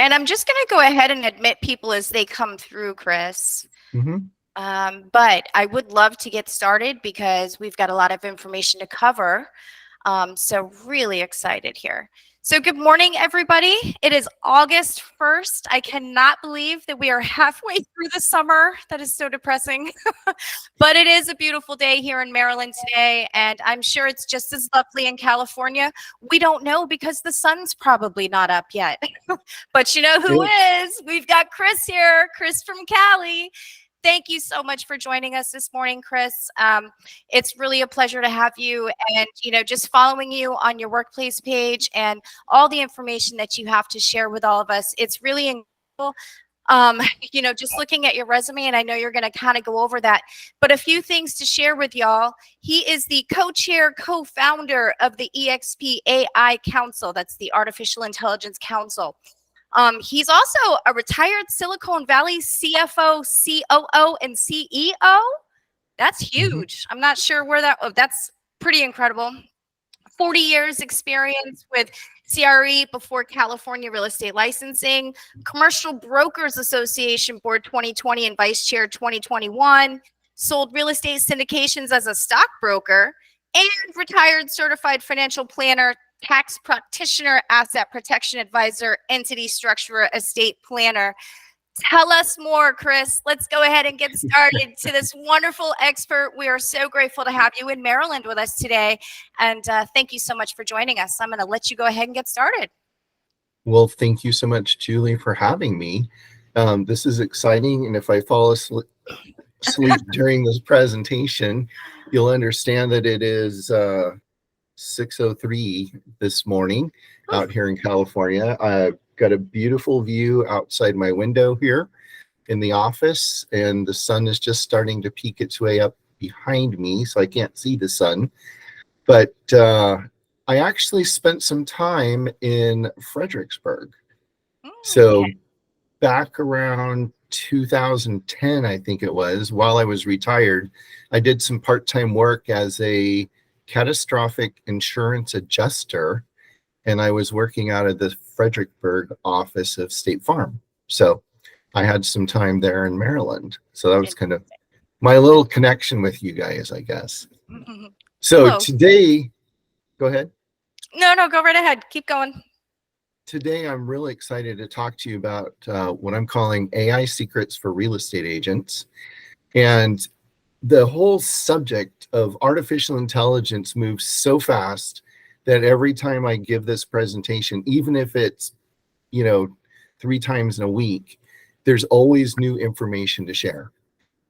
And I'm just going to go ahead and admit people as they come through, Chris. Mm-hmm. But I would love to get started because we've got a lot of information to cover. So really excited here. So good morning, everybody. It is August 1st. I cannot believe that we are halfway through the summer. That is so depressing. But it is a beautiful day here in Maryland today, and I'm sure it's just as lovely in California. We don't know because the sun's probably not up yet. But you know who is? We've got Chris here, Chris from Cali. Thank you so much for joining us this morning, Chris. It's really a pleasure to have you, and just following you on your workplace page and all the information that you have to share with all of us. It's really incredible. Just looking at your resume, and I know you're going to kind of go over that, but a few things to share with y'all. He is the co-chair, co-founder of the EXP AI Council. That's the Artificial Intelligence Council. He's also a retired Silicon Valley CFO, COO, and CEO. That's huge. I'm not sure where that's pretty incredible. 40 years experience with CRE before California Real Estate Licensing, Commercial Brokers Association Board 2020 and Vice Chair 2021, sold real estate syndications as a stockbroker, and retired certified financial planner, tax practitioner, asset protection advisor, entity structurer, estate planner. Tell us more, Chris. Let's go ahead and get started to this wonderful expert. We are so grateful to have you in Maryland with us today. And thank you so much for joining us. I'm going to let you go ahead and get started. Well, thank you so much, Julie, for having me. This is exciting. And if I fall asleep during this presentation, you'll understand that it is 6:03 this morning out here in California. I've got a beautiful view outside my window here in the office, and the sun is just starting to peek its way up behind me, so I can't see the sun. But I actually spent some time in Fredericksburg. So back around 2010, I think it was, while I was retired, I did some part-time work as a catastrophic insurance adjuster, and I was working out of the Fredericksburg office of State Farm. So I had some time there in Maryland. So that was kind of my little connection with you guys, I guess. So today, go ahead. No, go right ahead. Keep going. Today, I'm really excited to talk to you about what I'm calling AI secrets for real estate agents. And the whole subject of artificial intelligence moves so fast that every time I give this presentation, even if it's, 3 times in a week, there's always new information to share.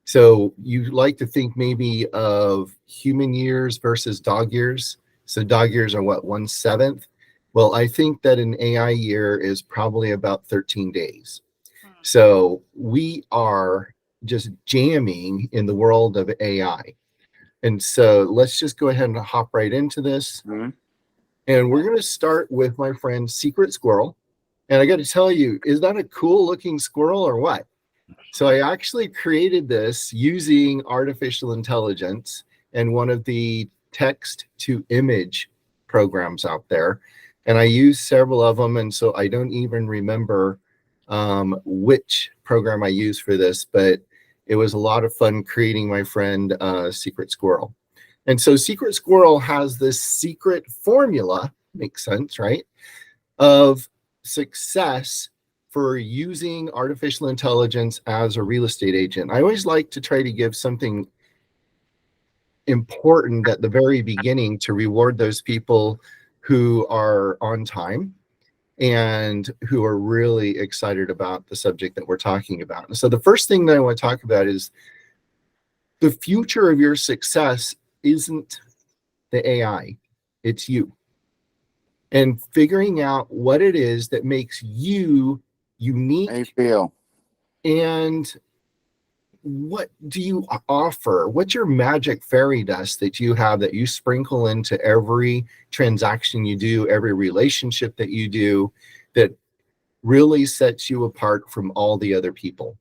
So you like to think maybe of human years versus dog years. So dog years are what, 1/7? Well, I think that an AI year is probably about 13 days. So we are just jamming in the world of AI. And so let's just go ahead and hop right into this. And we're going to start with my friend Secret Squirrel. And I got to tell you, is that a cool looking squirrel or what? So I actually created this using artificial intelligence and one of the text to image programs out there. And I use several of them. And so I don't even remember which program I used for this, but it was a lot of fun creating my friend Secret Squirrel. And so Secret Squirrel has this secret formula, makes sense, right, of success for using artificial intelligence as a real estate agent. I always like to try to give something important at the very beginning to reward those people who are on time and who are really excited about the subject that we're talking about. And so the first thing that I want to talk about is the future of your success isn't the AI, it's you. And figuring out what it is that makes you unique. I feel. And what do you offer? What's your magic fairy dust that you have that you sprinkle into every transaction you do, every relationship that you do, that really sets you apart from all the other people?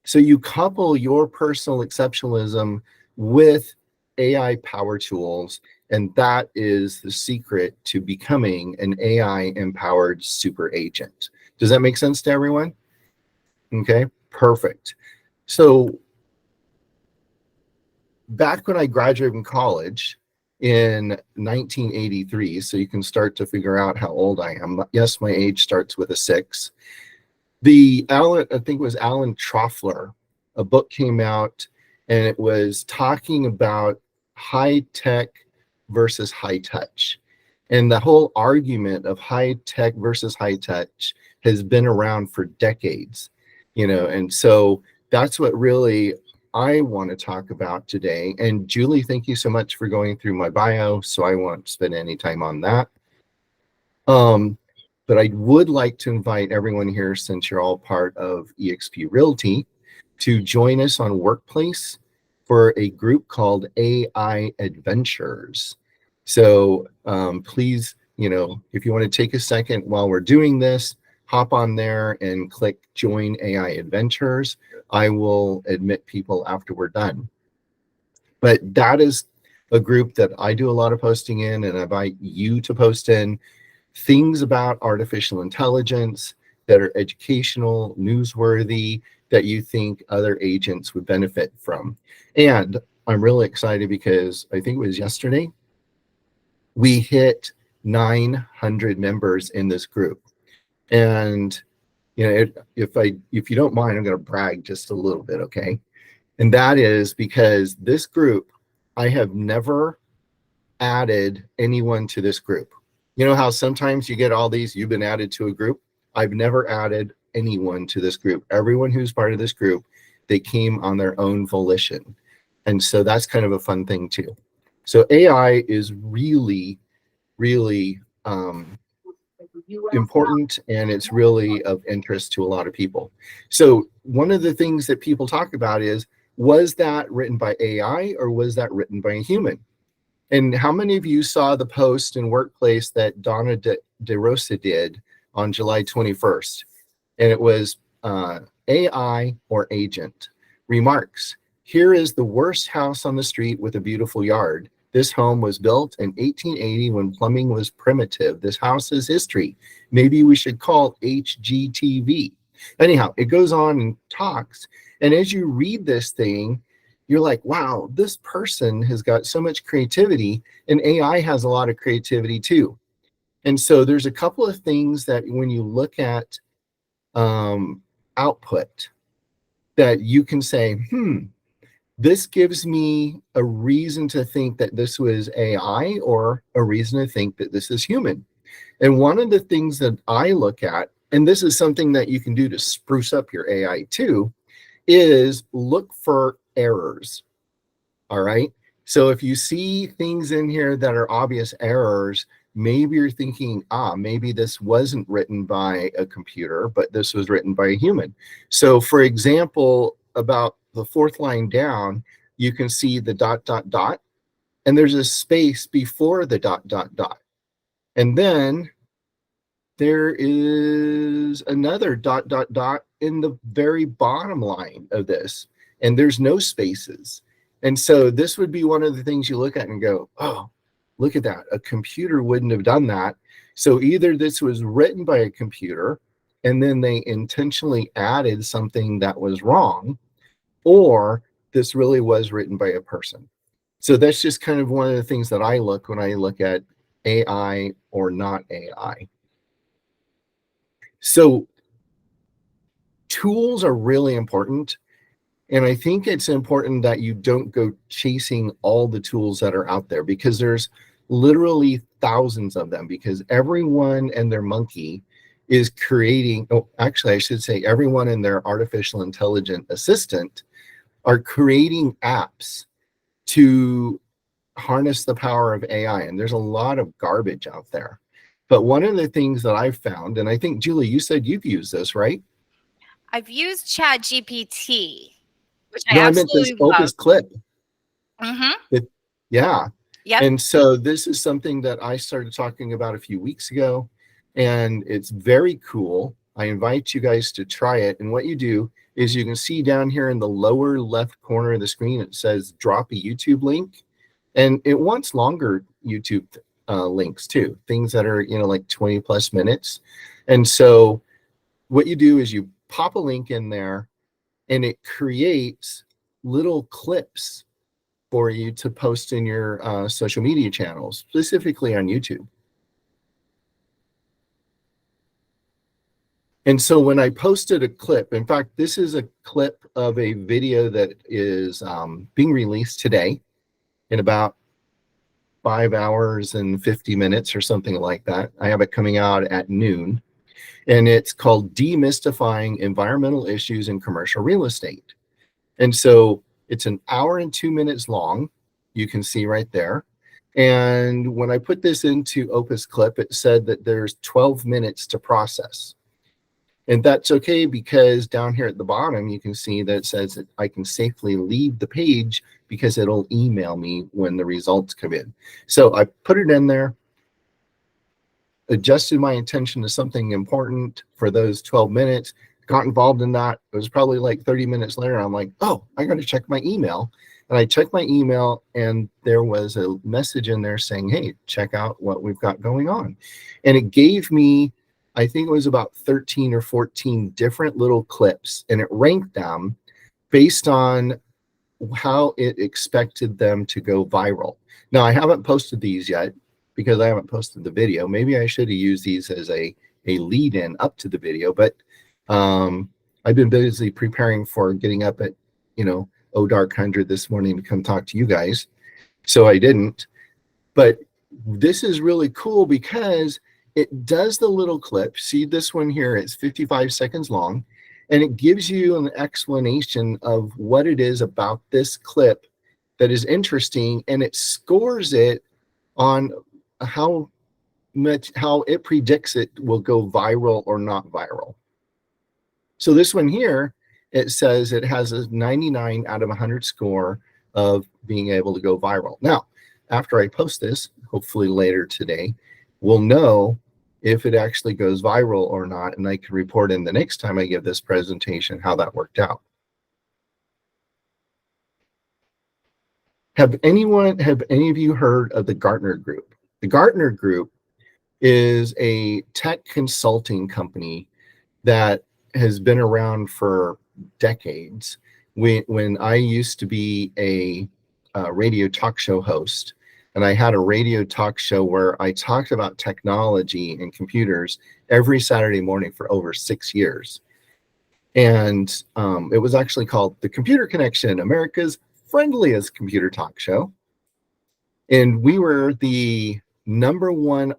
So you couple your personal exceptionalism with AI power tools, And that is the secret to becoming an AI empowered super agent. Does that make sense to everyone? Okay, perfect. So back when I graduated from college in 1983, so you can start to figure out how old I am. Yes, my age starts with a 6. I think it was Alan Troffler, a book came out and it was talking about high tech versus high touch. And the whole argument of high tech versus high touch has been around for decades, and so that's what really I want to talk about today. And Julie, thank you so much for going through my bio, so I won't spend any time on that. But I would like to invite everyone here, since you're all part of eXp Realty, to join us on Workplace for a group called AI Adventures. So please, if you want to take a second while we're doing this, hop on there and click Join AI Adventures. I will admit people after we're done. But that is a group that I do a lot of posting in, and I invite you to post in things about artificial intelligence that are educational, newsworthy, that you think other agents would benefit from. And I'm really excited because I think it was yesterday, we hit 900 members in this group. And if you don't mind, I'm going to brag just a little bit, okay? And that is because this group, I have never added anyone to this group. You know how sometimes you get all these, you've been added to a group? I've never added anyone to this group. Everyone who's part of this group, they came on their own volition. And so that's kind of a fun thing too. So AI is really, really important, and it's really of interest to a lot of people. So one of the things that people talk about is, was that written by AI or was that written by a human? And how many of you saw the post in Workplace that Donna DeRosa did on July 21st? And it was AI or agent. Remarks: here is the worst house on the street with a beautiful yard. This home was built in 1880 when plumbing was primitive. This house is history. Maybe we should call HGTV. Anyhow, it goes on and talks. And as you read this thing, you're like, wow, this person has got so much creativity, and AI has a lot of creativity too. And so there's a couple of things that when you look at output, that you can say, this gives me a reason to think that this was AI or a reason to think that this is human. And one of the things that I look at, and this is something that you can do to spruce up your AI too, is look for errors. All right. So if you see things in here that are obvious errors, maybe you're thinking, maybe this wasn't written by a computer, but this was written by a human. So for example, about the 4th line down, you can see the ... and there's a space before the ... And then there is another ... in the very bottom line of this, and there's no spaces. And so this would be one of the things you look at and go, oh, look at that. A computer wouldn't have done that. So either this was written by a computer and then they intentionally added something that was wrong, or this really was written by a person. So that's just kind of one of the things that I look when I look at AI or not AI. So tools are really important. And I think it's important that you don't go chasing all the tools that are out there, because there's literally thousands of them, because everyone and their monkey is creating, actually I should say everyone and their artificial intelligent assistant are creating apps to harness the power of AI. And there's a lot of garbage out there. But one of the things that I've found, and I think, Julie, you said you've used this, right? I've used ChatGPT, which I No, I meant this absolutely love. Opus Clip. Mm-hmm. Yeah. Yep. And so this is something that I started talking about a few weeks ago, and it's very cool. I invite you guys to try it. And what you do is you can see down here in the lower left corner of the screen, it says drop a YouTube link. And it wants longer YouTube links too, things that are, like 20 plus minutes. And so what you do is you pop a link in there and it creates little clips for you to post in your social media channels, specifically on YouTube. And so when I posted a clip, in fact, this is a clip of a video that is being released today in about 5 hours and 50 minutes or something like that. I have it coming out at noon, and it's called Demystifying Environmental Issues in Commercial Real Estate. And so it's an hour and 2 minutes long. You can see right there. And when I put this into Opus Clip, it said that there's 12 minutes to process. And that's okay, because down here at the bottom, you can see that it says that I can safely leave the page because it'll email me when the results come in. So I put it in there, adjusted my attention to something important for those 12 minutes, got involved in that. It was probably like 30 minutes later. I'm like, oh, I got to check my email. And I checked my email, and there was a message in there saying, hey, check out what we've got going on. And it gave me, I think it was about 13 or 14 different little clips, and it ranked them based on how it expected them to go viral. Now, I haven't posted these yet because I haven't posted the video. Maybe I should have used these as a lead in up to the video, but I've been busy preparing for getting up at, oh dark 100 this morning to come talk to you guys. So I didn't. But this is really cool because it does the little clip. See this one here, it's 55 seconds long, and it gives you an explanation of what it is about this clip that is interesting, and it scores it on how it predicts it will go viral or not viral. So this one here, it says it has a 99 out of 100 score of being able to go viral. Now, after I post this, hopefully later today, we'll know if it actually goes viral or not, and I can report in the next time I give this presentation how that worked out. Have any of you heard of the Gartner Group? The Gartner Group is a tech consulting company that has been around for decades. When I used to be a radio talk show host, and I had a radio talk show where I talked about technology and computers every Saturday morning for over 6 years. And it was actually called The Computer Connection, America's friendliest computer talk show. And we were the #1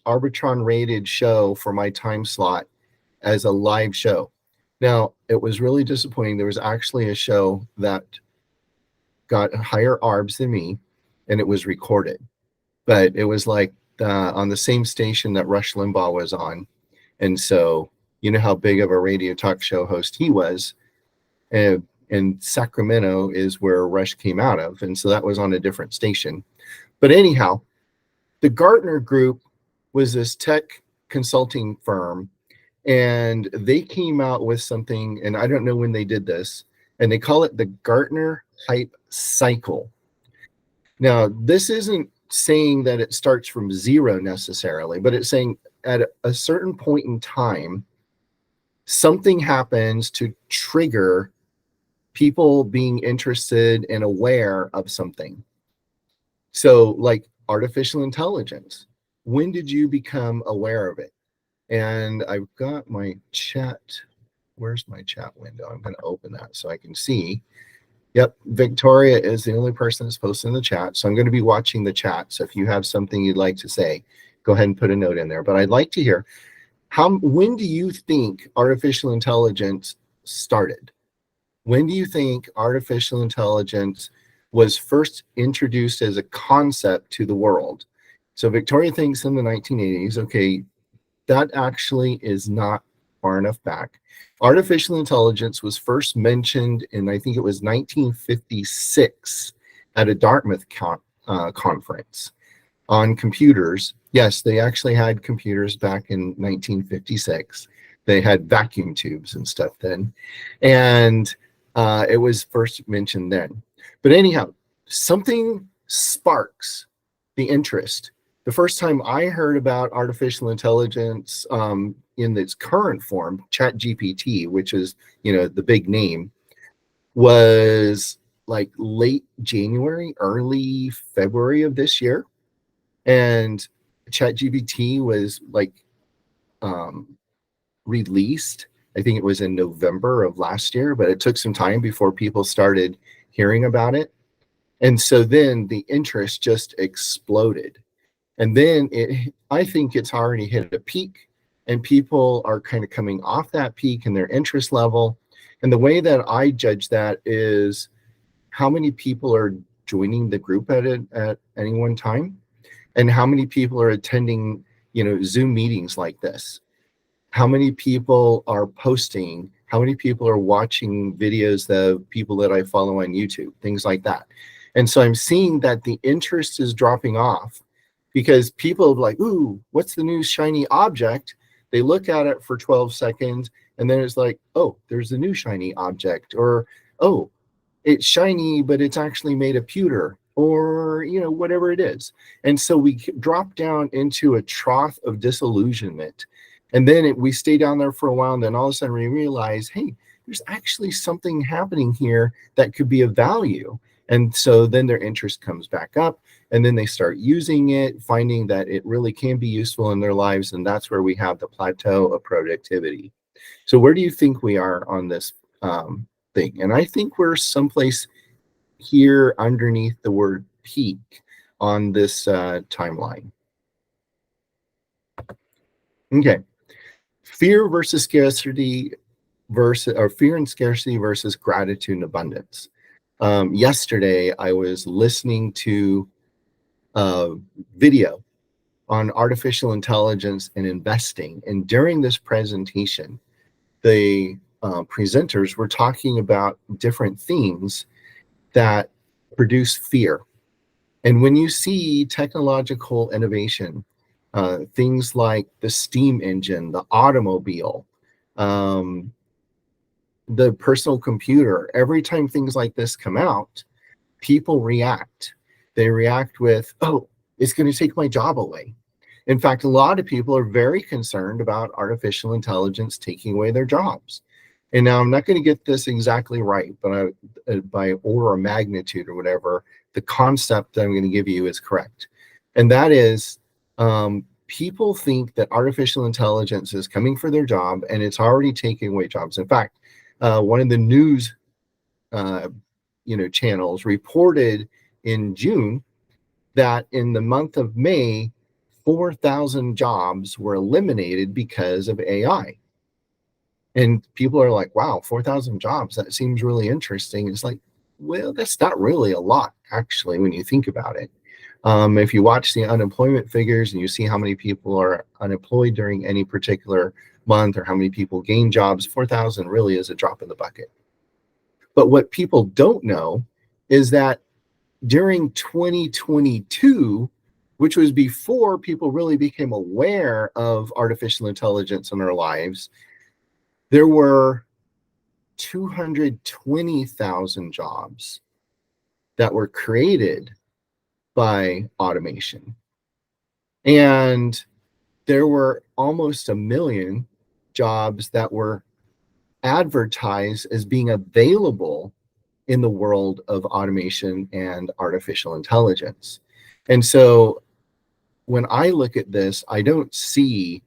Arbitron rated show for my time slot as a live show. Now, it was really disappointing. There was actually a show that got higher ARBs than me, and it was recorded. But it was like on the same station that Rush Limbaugh was on. And so, you know how big of a radio talk show host he was. And Sacramento is where Rush came out of. And so that was on a different station. But anyhow, the Gartner Group was this tech consulting firm, and they came out with something, and I don't know when they did this, and they call it the Gartner Hype Cycle. Now, this isn't saying that it starts from zero necessarily, but it's saying at a certain point in time, something happens to trigger people being interested and aware of something. So like artificial intelligence, when did you become aware of it? And I've got my chat. Where's my chat window? I'm going to open that so I can see. Yep, Victoria is the only person that's posted in the chat. So I'm going to be watching the chat. So if you have something you'd like to say, go ahead and put a note in there. But I'd like to hear, when do you think artificial intelligence started? When do you think artificial intelligence was first introduced as a concept to the world? So Victoria thinks in the 1980s. Okay, that actually is not far enough back. Artificial intelligence was first mentioned in, I think it was 1956 at a Dartmouth conference on computers. Yes, they actually had computers back in 1956. They had vacuum tubes and stuff then. And it was first mentioned then. But anyhow, something sparks the interest. The first time I heard about artificial intelligence in its current form, ChatGPT, which is, the big name, was like late January, early February of this year. And ChatGPT was like released. I think it was in November of last year, but it took some time before people started hearing about it. And so then the interest just exploded. And then I think it's already hit a peak, and people are kind of coming off that peak in their interest level. And the way that I judge that is how many people are joining the group at any one time, and how many people are attending, Zoom meetings like this. How many people are posting, how many people are watching videos of people that I follow on YouTube, things like that. And so I'm seeing that the interest is dropping off because people are like, ooh, what's the new shiny object? They look at it for 12 seconds and then it's like, oh, there's a new shiny object, or, oh, it's shiny, but it's actually made of pewter, or, whatever it is. And so we drop down into a trough of disillusionment. And then we stay down there for a while, and then all of a sudden we realize, hey, there's actually something happening here that could be of value. And so then their interest comes back up, and then they start using it, finding that it really can be useful in their lives. And that's where we have the plateau of productivity. So where do you think we are on this thing? And I think we're someplace here underneath the word peak on this timeline. Okay. Fear versus scarcity fear and scarcity versus gratitude and abundance. Yesterday, I was listening to a video on artificial intelligence and investing. And during this presentation, the presenters were talking about different themes that produce fear. And when you see technological innovation, things like the steam engine, the automobile, the personal computer, every time things like this come out, people react. They react with, oh, it's going to take my job away. In fact, a lot of people are very concerned about artificial intelligence taking away their jobs. And now I'm not going to get this exactly right, but by order of magnitude or whatever, the concept that I'm going to give you is correct. And that is, people think that artificial intelligence is coming for their job, and it's already taking away jobs. In fact, one of the news channels reported in June that in the month of May, 4,000 jobs were eliminated because of AI. And people are like, wow, 4,000 jobs, that seems really interesting. It's like, well, that's not really a lot, actually, when you think about it. If you watch the unemployment figures and you see how many people are unemployed during any particular month, or how many people gain jobs, 4,000 really is a drop in the bucket. But what people don't know is that during 2022, which was before people really became aware of artificial intelligence in our lives, there were 220,000 jobs that were created by automation. And there were almost 1 million jobs that were advertised as being available in the world of automation and artificial intelligence. And so when I look at this, I don't see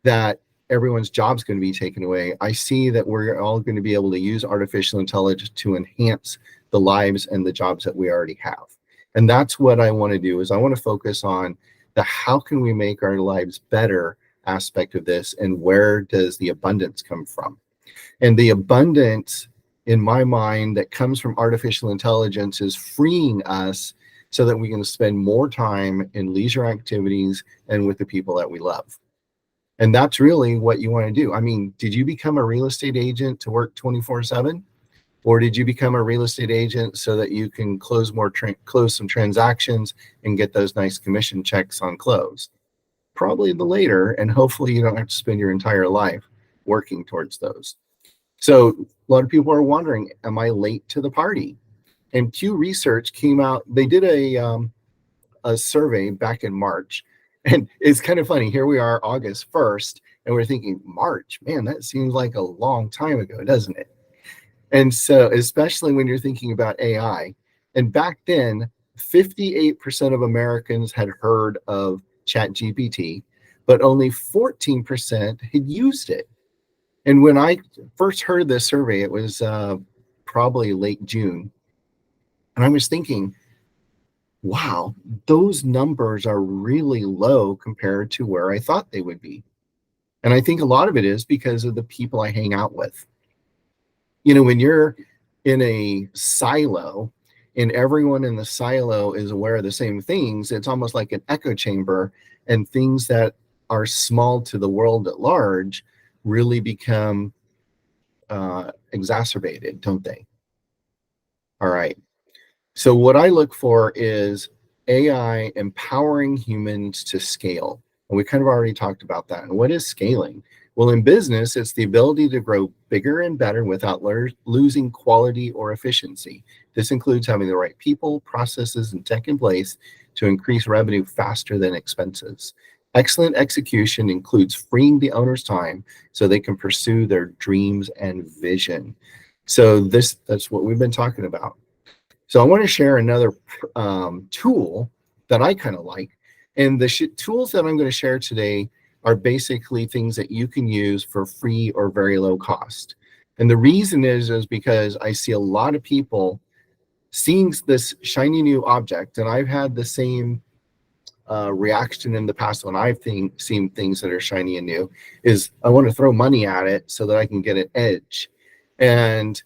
that everyone's job's going to be taken away. I see that we're all going to be able to use artificial intelligence to enhance the lives and the jobs that we already have. And that's what I want to do, is I want to focus on the how can we make our lives better aspect of this, and where does the abundance come from? And the abundance, in my mind, that comes from artificial intelligence is freeing us so that we can spend more time in leisure activities and with the people that we love. And that's really what you want to do. I mean, did you become a real estate agent to work 24/7? Or did you become a real estate agent so that you can close some transactions and get those nice commission checks on close? Probably the later, and hopefully you don't have to spend your entire life working towards those. So a lot of people are wondering, am I late to the party? And Pew Research came out. They did a survey back in March, and it's kind of funny. Here we are, August 1st, and we're thinking March. Man, that seems like a long time ago, doesn't it? And so, especially when you're thinking about AI, and back then, 58% of Americans had heard of ChatGPT, but only 14% had used it. And when I first heard this survey, it was probably late June. And I was thinking, wow, those numbers are really low compared to where I thought they would be. And I think a lot of it is because of the people I hang out with. When you're in a silo and everyone in the silo is aware of the same things, it's almost like an echo chamber, and things that are small to the world at large really become exacerbated, don't they? All right. So what I look for is AI empowering humans to scale. And we kind of already talked about that. And what is scaling? Well, in business, it's the ability to grow bigger and better without losing quality or efficiency. This includes having the right people, processes, and tech in place to increase revenue faster than expenses. Excellent execution includes freeing the owner's time so they can pursue their dreams and vision. So that's what we've been talking about. So I want to share another tool that I kind of like. And the tools that I'm going to share today are basically things that you can use for free or very low cost. And the reason is because I see a lot of people seeing this shiny new object, and I've had the same reaction in the past when I've seen things that are shiny and new, is I want to throw money at it so that I can get an edge. And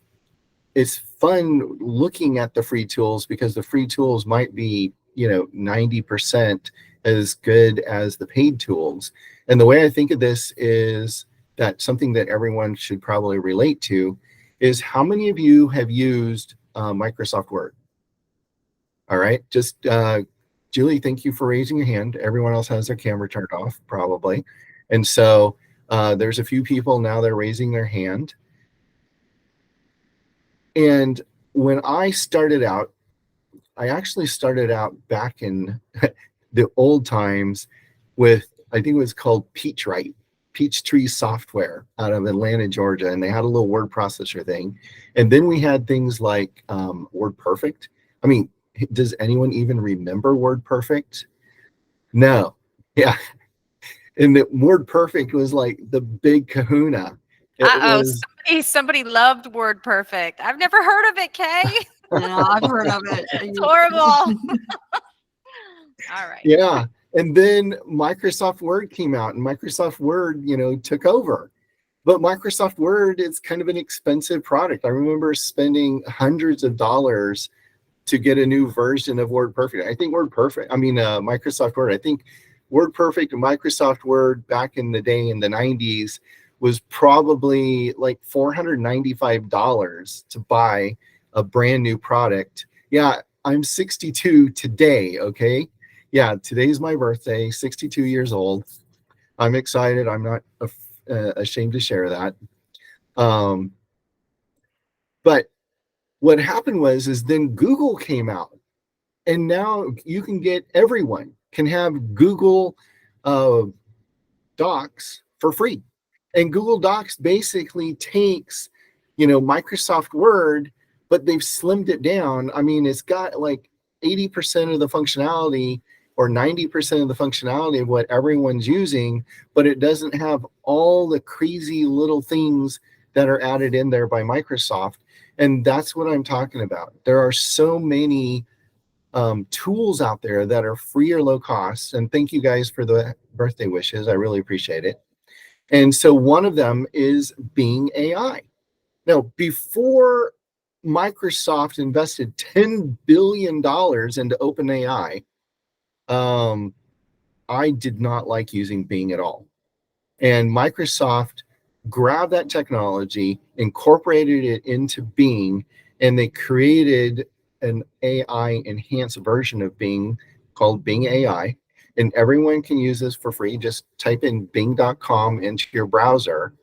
it's fun looking at the free tools because the free tools might be 90% as good as the paid tools. And the way I think of this is that something that everyone should probably relate to is, how many of you have used Microsoft Word? All right, just Julie, thank you for raising your hand. Everyone else has their camera turned off probably. And so there's a few people now that are raising their hand. And when I started out, I actually started out back in the old times with, I think it was called Peachtree Software out of Atlanta, Georgia. And they had a little word processor thing. And then we had things like WordPerfect. I mean, does anyone even remember WordPerfect? No. Yeah. And the WordPerfect was like the big kahuna. Somebody loved WordPerfect. I've never heard of it, Kay. Yeah, I've heard of it. It's horrible. All right. Yeah. And then Microsoft Word came out, and Microsoft Word, took over. But Microsoft Word is kind of an expensive product. I remember spending hundreds of dollars to get a new version of WordPerfect. I think Microsoft Word, I think WordPerfect and Microsoft Word back in the day in the 90s was probably like $495 to buy a brand new product. Yeah, I'm 62 today, okay? Yeah, today's my birthday, 62 years old. I'm excited. I'm not ashamed to share that. But what happened is then Google came out, and now you can everyone can have Google Docs for free. And Google Docs basically takes, Microsoft Word, but they've slimmed it down. I mean, it's got like 80% of the functionality or 90% of the functionality of what everyone's using, but it doesn't have all the crazy little things that are added in there by Microsoft. And that's what I'm talking about. There are so many tools out there that are free or low cost. And thank you guys for the birthday wishes. I really appreciate it. And so one of them is Bing AI. Now, before Microsoft invested $10 billion into OpenAI, I did not like using Bing at all. And Microsoft grabbed that technology, incorporated it into Bing, and they created an AI enhanced version of Bing called Bing AI. And everyone can use this for free. Just type in bing.com into your browser,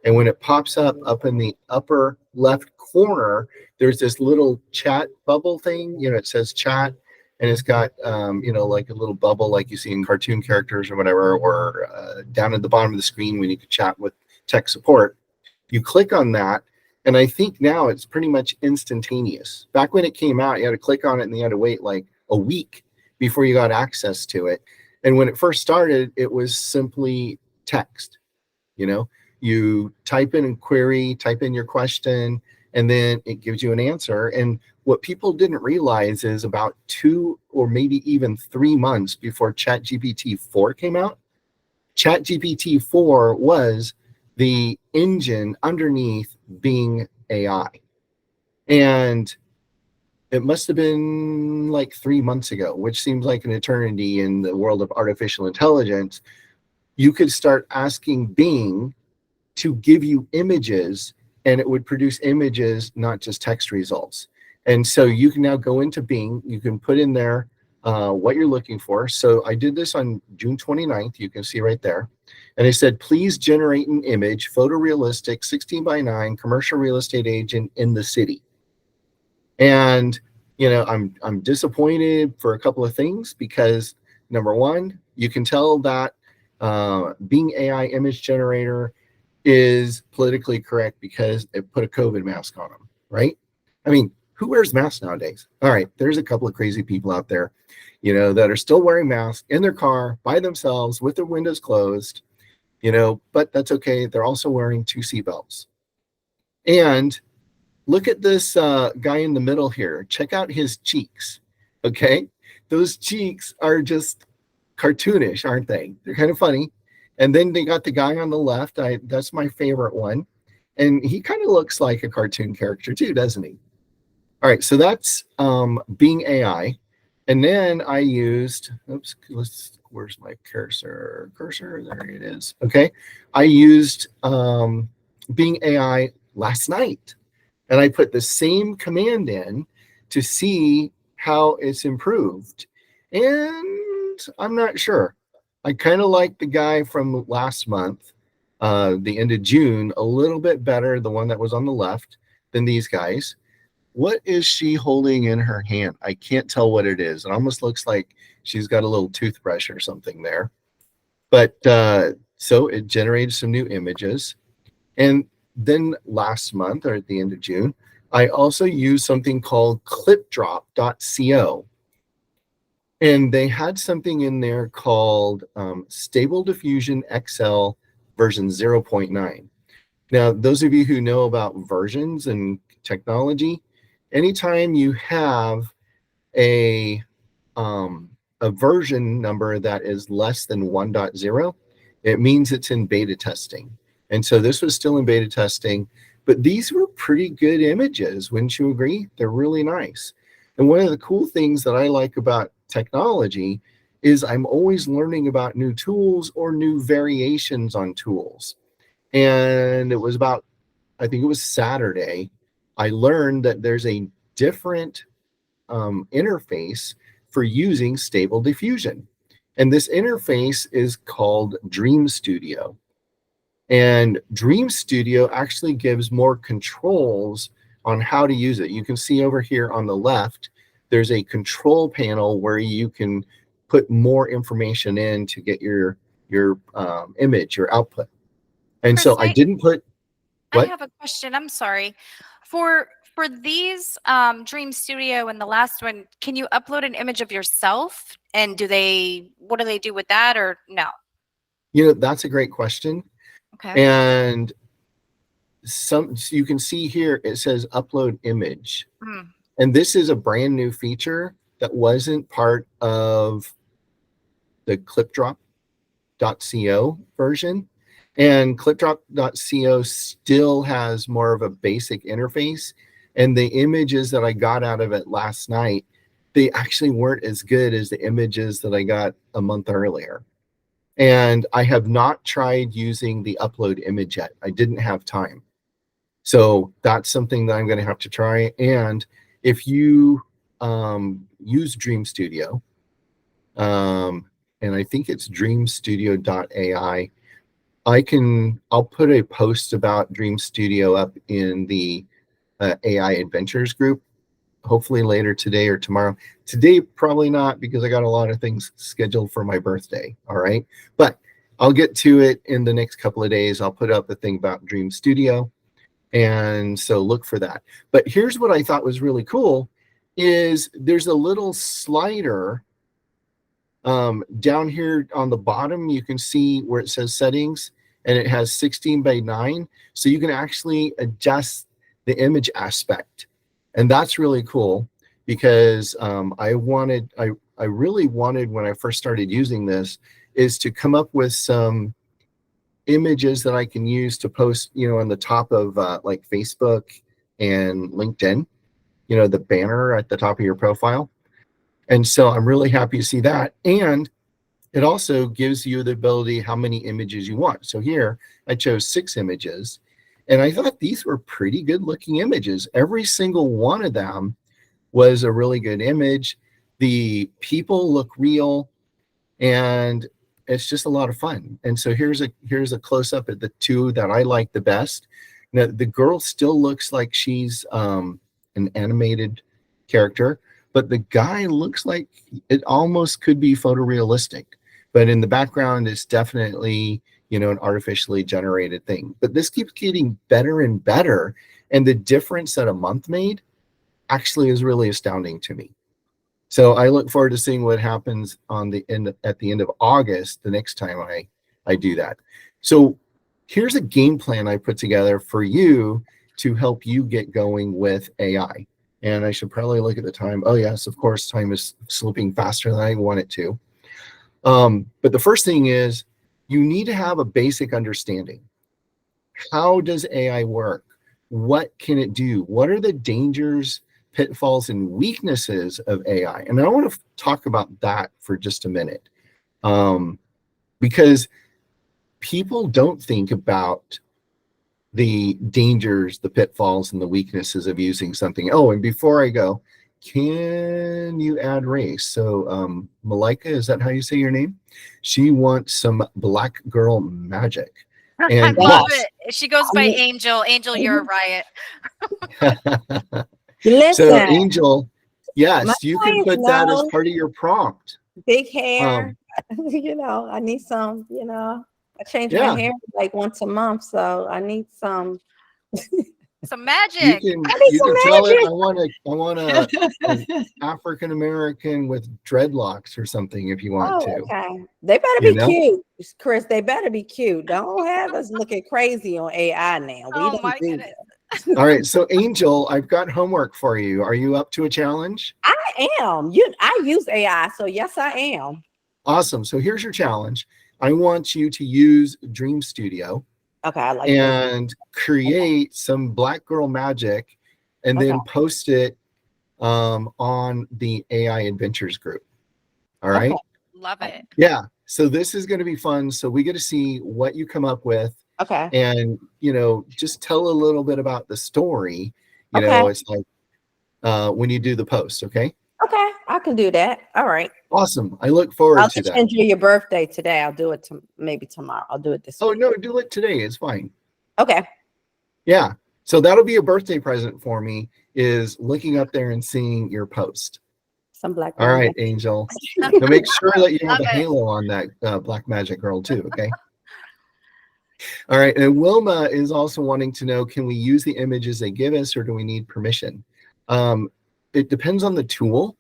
And when it pops up in the upper left corner, there's this little chat bubble thing. It says chat, and it's got like a little bubble like you see in cartoon characters or whatever, or down at the bottom of the screen when you can chat with tech support. You click on that, and I think now it's pretty much instantaneous. Back when it came out, you had to click on it and you had to wait like a week before you got access to it. And when it first started, it was simply text. You type in a query, type in your question, and then it gives you an answer. And what people didn't realize is about 2 or maybe even 3 months before ChatGPT 4 came out, ChatGPT 4 was the engine underneath Bing AI. And it must have been like 3 months ago, which seems like an eternity in the world of artificial intelligence. You could start asking Bing to give you images, and it would produce images, not just text results. And so you can now go into Bing, you can put in there what you're looking for. So I did this on June 29th, you can see right there. And I said, please generate an image, photorealistic, 16 by 9, commercial real estate agent in the city. And I'm disappointed for a couple of things, because number one, you can tell that Bing AI image generator is politically correct because it put a COVID mask on them, right? I mean, who wears masks nowadays? All right, there's a couple of crazy people out there, that are still wearing masks in their car by themselves with their windows closed, but that's okay. They're also wearing 2 seatbelts. And look at this guy in the middle here. Check out his cheeks, okay? Those cheeks are just cartoonish, aren't they? They're kind of funny. And then they got the guy on the left. That's my favorite one. And he kind of looks like a cartoon character too, doesn't he? All right, so that's Bing AI. And then I used, where's my cursor? There it is. Okay, I used Bing AI last night. And I put the same command in to see how it's improved. And I'm not sure. I kind of like the guy from last month, the end of June, a little bit better, the one that was on the left, than these guys. What is she holding in her hand? I can't tell what it is. It almost looks like she's got a little toothbrush or something there. But so it generated some new images. And then last month, or at the end of June, I also used something called clipdrop.co. And they had something in there called Stable Diffusion XL version 0.9. Now, those of you who know about versions and technology, anytime you have a version number that is less than 1.0, it means it's in beta testing. And so this was still in beta testing, but these were pretty good images. Wouldn't you agree? They're really nice. And one of the cool things that I like about technology is I'm always learning about new tools or new variations on tools. And it was about, I think it was Saturday, I learned that there's a different interface for using Stable Diffusion. And this interface is called Dream Studio. And Dream Studio actually gives more controls on how to use it. You can see over here on the left, there's a control panel where you can put more information in to get your image, your output. And Chris, so I didn't put I what? have a question. I'm sorry. For these Dream Studio and the last one, can you upload an image of yourself? And what do they do with that, or no? That's a great question. Okay. And so you can see here it says upload image. Hmm. And this is a brand new feature that wasn't part of the clipdrop.co version. And clipdrop.co still has more of a basic interface. And the images that I got out of it last night, they actually weren't as good as the images that I got a month earlier. And I have not tried using the upload image yet. I didn't have time. So that's something that I'm going to have to try. And if you use Dream Studio, and I think it's dreamstudio.ai, I'll put a post about Dream Studio up in the AI Adventures group, hopefully later today or tomorrow. Today, probably not, because I got a lot of things scheduled for my birthday. All right. But I'll get to it in the next couple of days. I'll put up a thing about Dream Studio. And so look for that. But here's what I thought was really cool is there's a little slider down here on the bottom. You can see where it says settings, and it has 16 by 9. So you can actually adjust the image aspect. And that's really cool because I really wanted, when I first started using this, is to come up with some images that I can use to post, on the top of like Facebook and LinkedIn, the banner at the top of your profile. And so I'm really happy to see that. And it also gives you the ability how many images you want. So here I chose 6 images, and I thought these were pretty good looking images. Every single one of them was a really good image. The people look real, and it's just a lot of fun. And so here's a close up at the 2 that I like the best. Now, the girl still looks like she's an animated character, but the guy looks like it almost could be photorealistic. But in the background, it's definitely, an artificially generated thing. But this keeps getting better and better. And the difference that a month made actually is really astounding to me. So I look forward to seeing what happens at the end of August, the next time I do that. So here's a game plan I put together for you to help you get going with AI. And I should probably look at the time. Oh yes, of course, time is slipping faster than I want it to. But the first thing is you need to have a basic understanding. How does AI work? What can it do? What are the dangers, pitfalls, and weaknesses of AI? And I want to talk about that for just a minute, because people don't think about the dangers, the pitfalls, and the weaknesses of using something. Oh, and before I go, can you add race? So Malika, is that how you say your name? She wants some black girl magic. And I love yes. it. She goes by Angel. Angel, you're a riot. Listen, So Angel, my yes, you can clients put that as know part of your prompt. big hair. I need some. I change my Yeah, hair like once a month, so I need some. Some you magic. can I need some tell it magic. I want an African American with dreadlocks or something if you want Oh, to. okay. They better You be know? cute, Chris. They better be cute. Don't have us looking crazy on AI now. We Oh don't my do goodness. that. All right, so Angel, I've got homework for you. Are you up to a challenge? I am. I use AI, so yes, I am. Awesome. So here's your challenge. I want you to use Dream Studio Okay, I like this. and create some black girl magic and Okay, then post it on the AI Adventures group. All okay. right. Love it. Yeah. So this is going to be fun. So we get to see what you come up with Okay. and, just tell a little bit about the story. Okay. It's like when you do the post. Okay. Okay. I can do that. All right. Awesome. I look forward I'll to just that. enjoy your birthday today. I'll do it maybe tomorrow. I'll do it this Oh, week. no, do it today. It's fine. Okay. Yeah. So that'll be a birthday present for me is looking up there and seeing your post. Some black All woman. right, Angel. Now make sure that you have Love a it. halo on that Black Magic Girl too, okay? All right, and Wilma is also wanting to know, can we use the images they give us or do we need permission? It depends on the tool,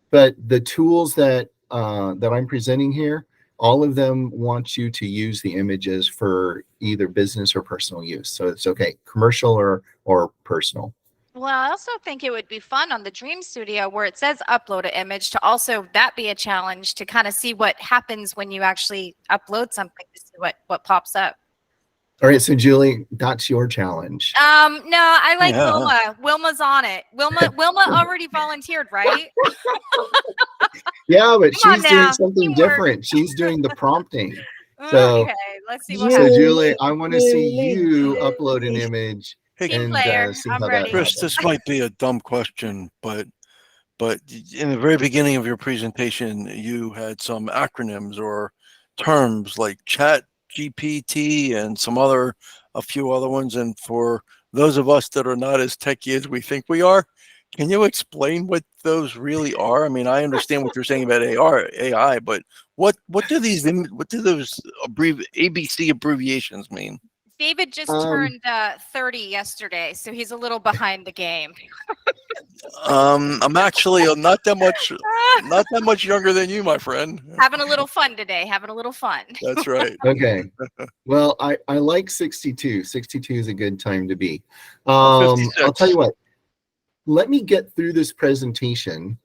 but the tools that I'm presenting here, all of them want you to use the images for either business or personal use. So it's okay, commercial or personal. Well, I also think it would be fun on the Dream Studio where it says upload an image to also that be a challenge to kind of see what happens when you actually upload something to see what pops up. All right, so Julie, that's your challenge. No, I like Yeah. Wilma. Wilma's on it. Wilma already volunteered, right? Yeah, but Come on she's doing now. something Teamwork. different. She's doing the prompting. So, Okay, let's see what so happens. Julie, I want to see Julie, you upload an image Hey, Team and player, see I'm how ready. that Chris, happens. this might be a dumb question, but in the very beginning of your presentation, you had some acronyms or terms like chat GPT and a few other ones. And for those of us that are not as techy as we think we are, can you explain what those really are? I mean, I understand what you're saying about AI, but what do those ABC abbreviations mean? David just turned 30 yesterday, so he's a little behind the game. I'm actually not that much younger than you, my friend. Having a little fun today. Having a little fun. That's right. Okay. Well, I like 62. 62 is a good time to be. 56. I'll tell you what. Let me get through this presentation,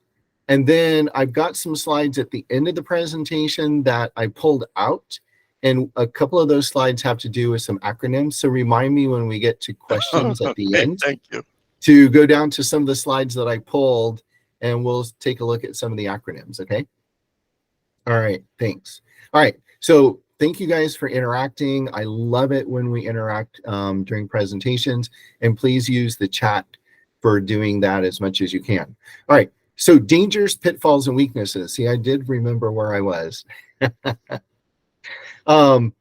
and then I've got some slides at the end of the presentation that I pulled out, and a couple of those slides have to do with some acronyms. So remind me when we get to questions at the end. Thank you. To go down to some of the slides that I pulled, and we'll take a look at some of the acronyms, okay? All right, thanks. All right, so thank you guys for interacting. I love it when we interact during presentations, and please use the chat for doing that as much as you can. All right, so dangers, pitfalls, and weaknesses. See, I did remember where I was. One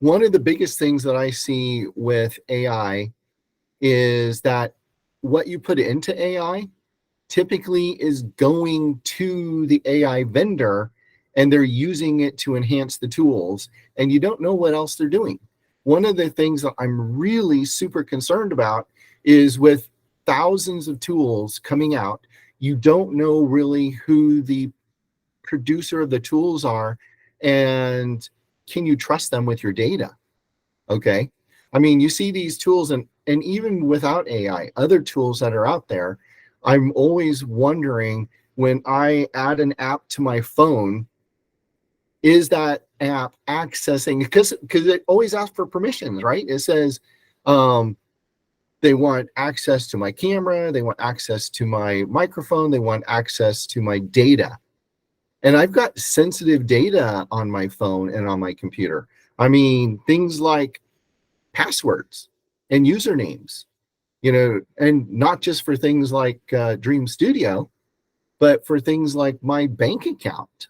of the biggest things that I see with AI is that what you put into AI typically is going to the AI vendor, and they're using it to enhance the tools, and you don't know what else they're doing. One of the things that I'm really super concerned about is with thousands of tools coming out, you don't know really who the producer of the tools are, and can you trust them with your data? Okay. I mean, you see these tools, and even without AI, other tools that are out there, I'm always wondering, when I add an app to my phone, is that app accessing, because it always asks for permissions, right? It says they want access to my camera, they want access to my microphone, they want access to my data. And I've got sensitive data on my phone and on my computer. I mean, things like passwords and usernames, and not just for things like Dream Studio, but for things like my bank account.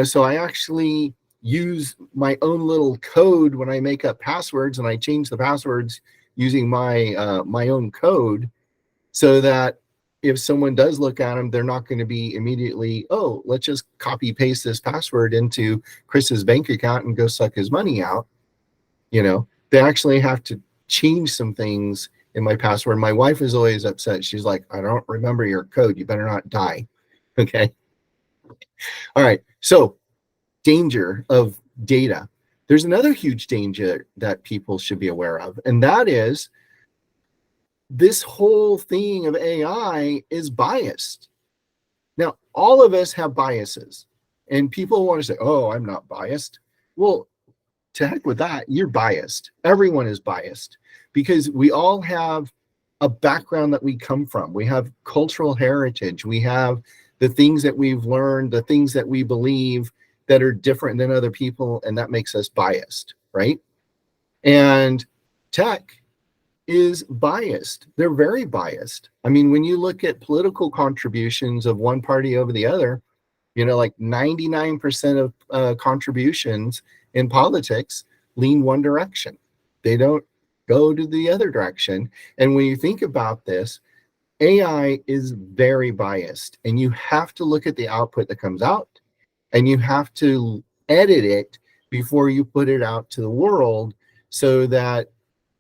So I actually use my own little code when I make up passwords, and I change the passwords using my own code, so that if someone does look at them, they're not going to be immediately, oh, let's just copy paste this password into Chris's bank account and go suck his money out. They actually have to change some things in my password. My wife is always upset. She's like, I don't remember your code. You better not die. Okay. All right. So danger of data. There's another huge danger that people should be aware of, and that is this whole thing of AI is biased. Now, all of us have biases, and people want to say, oh, I'm not biased. Well, to heck with that, you're biased. Everyone is biased, because we all have a background that we come from. We have cultural heritage. We have the things that we've learned, the things that we believe that are different than other people, and that makes us biased, right? And tech is biased. They're very biased. I mean, when you look at political contributions of one party over the other, like 99% of contributions in politics lean one direction. They don't go to the other direction. And when you think about this, AI is very biased, and you have to look at the output that comes out, and you have to edit it before you put it out to the world, so that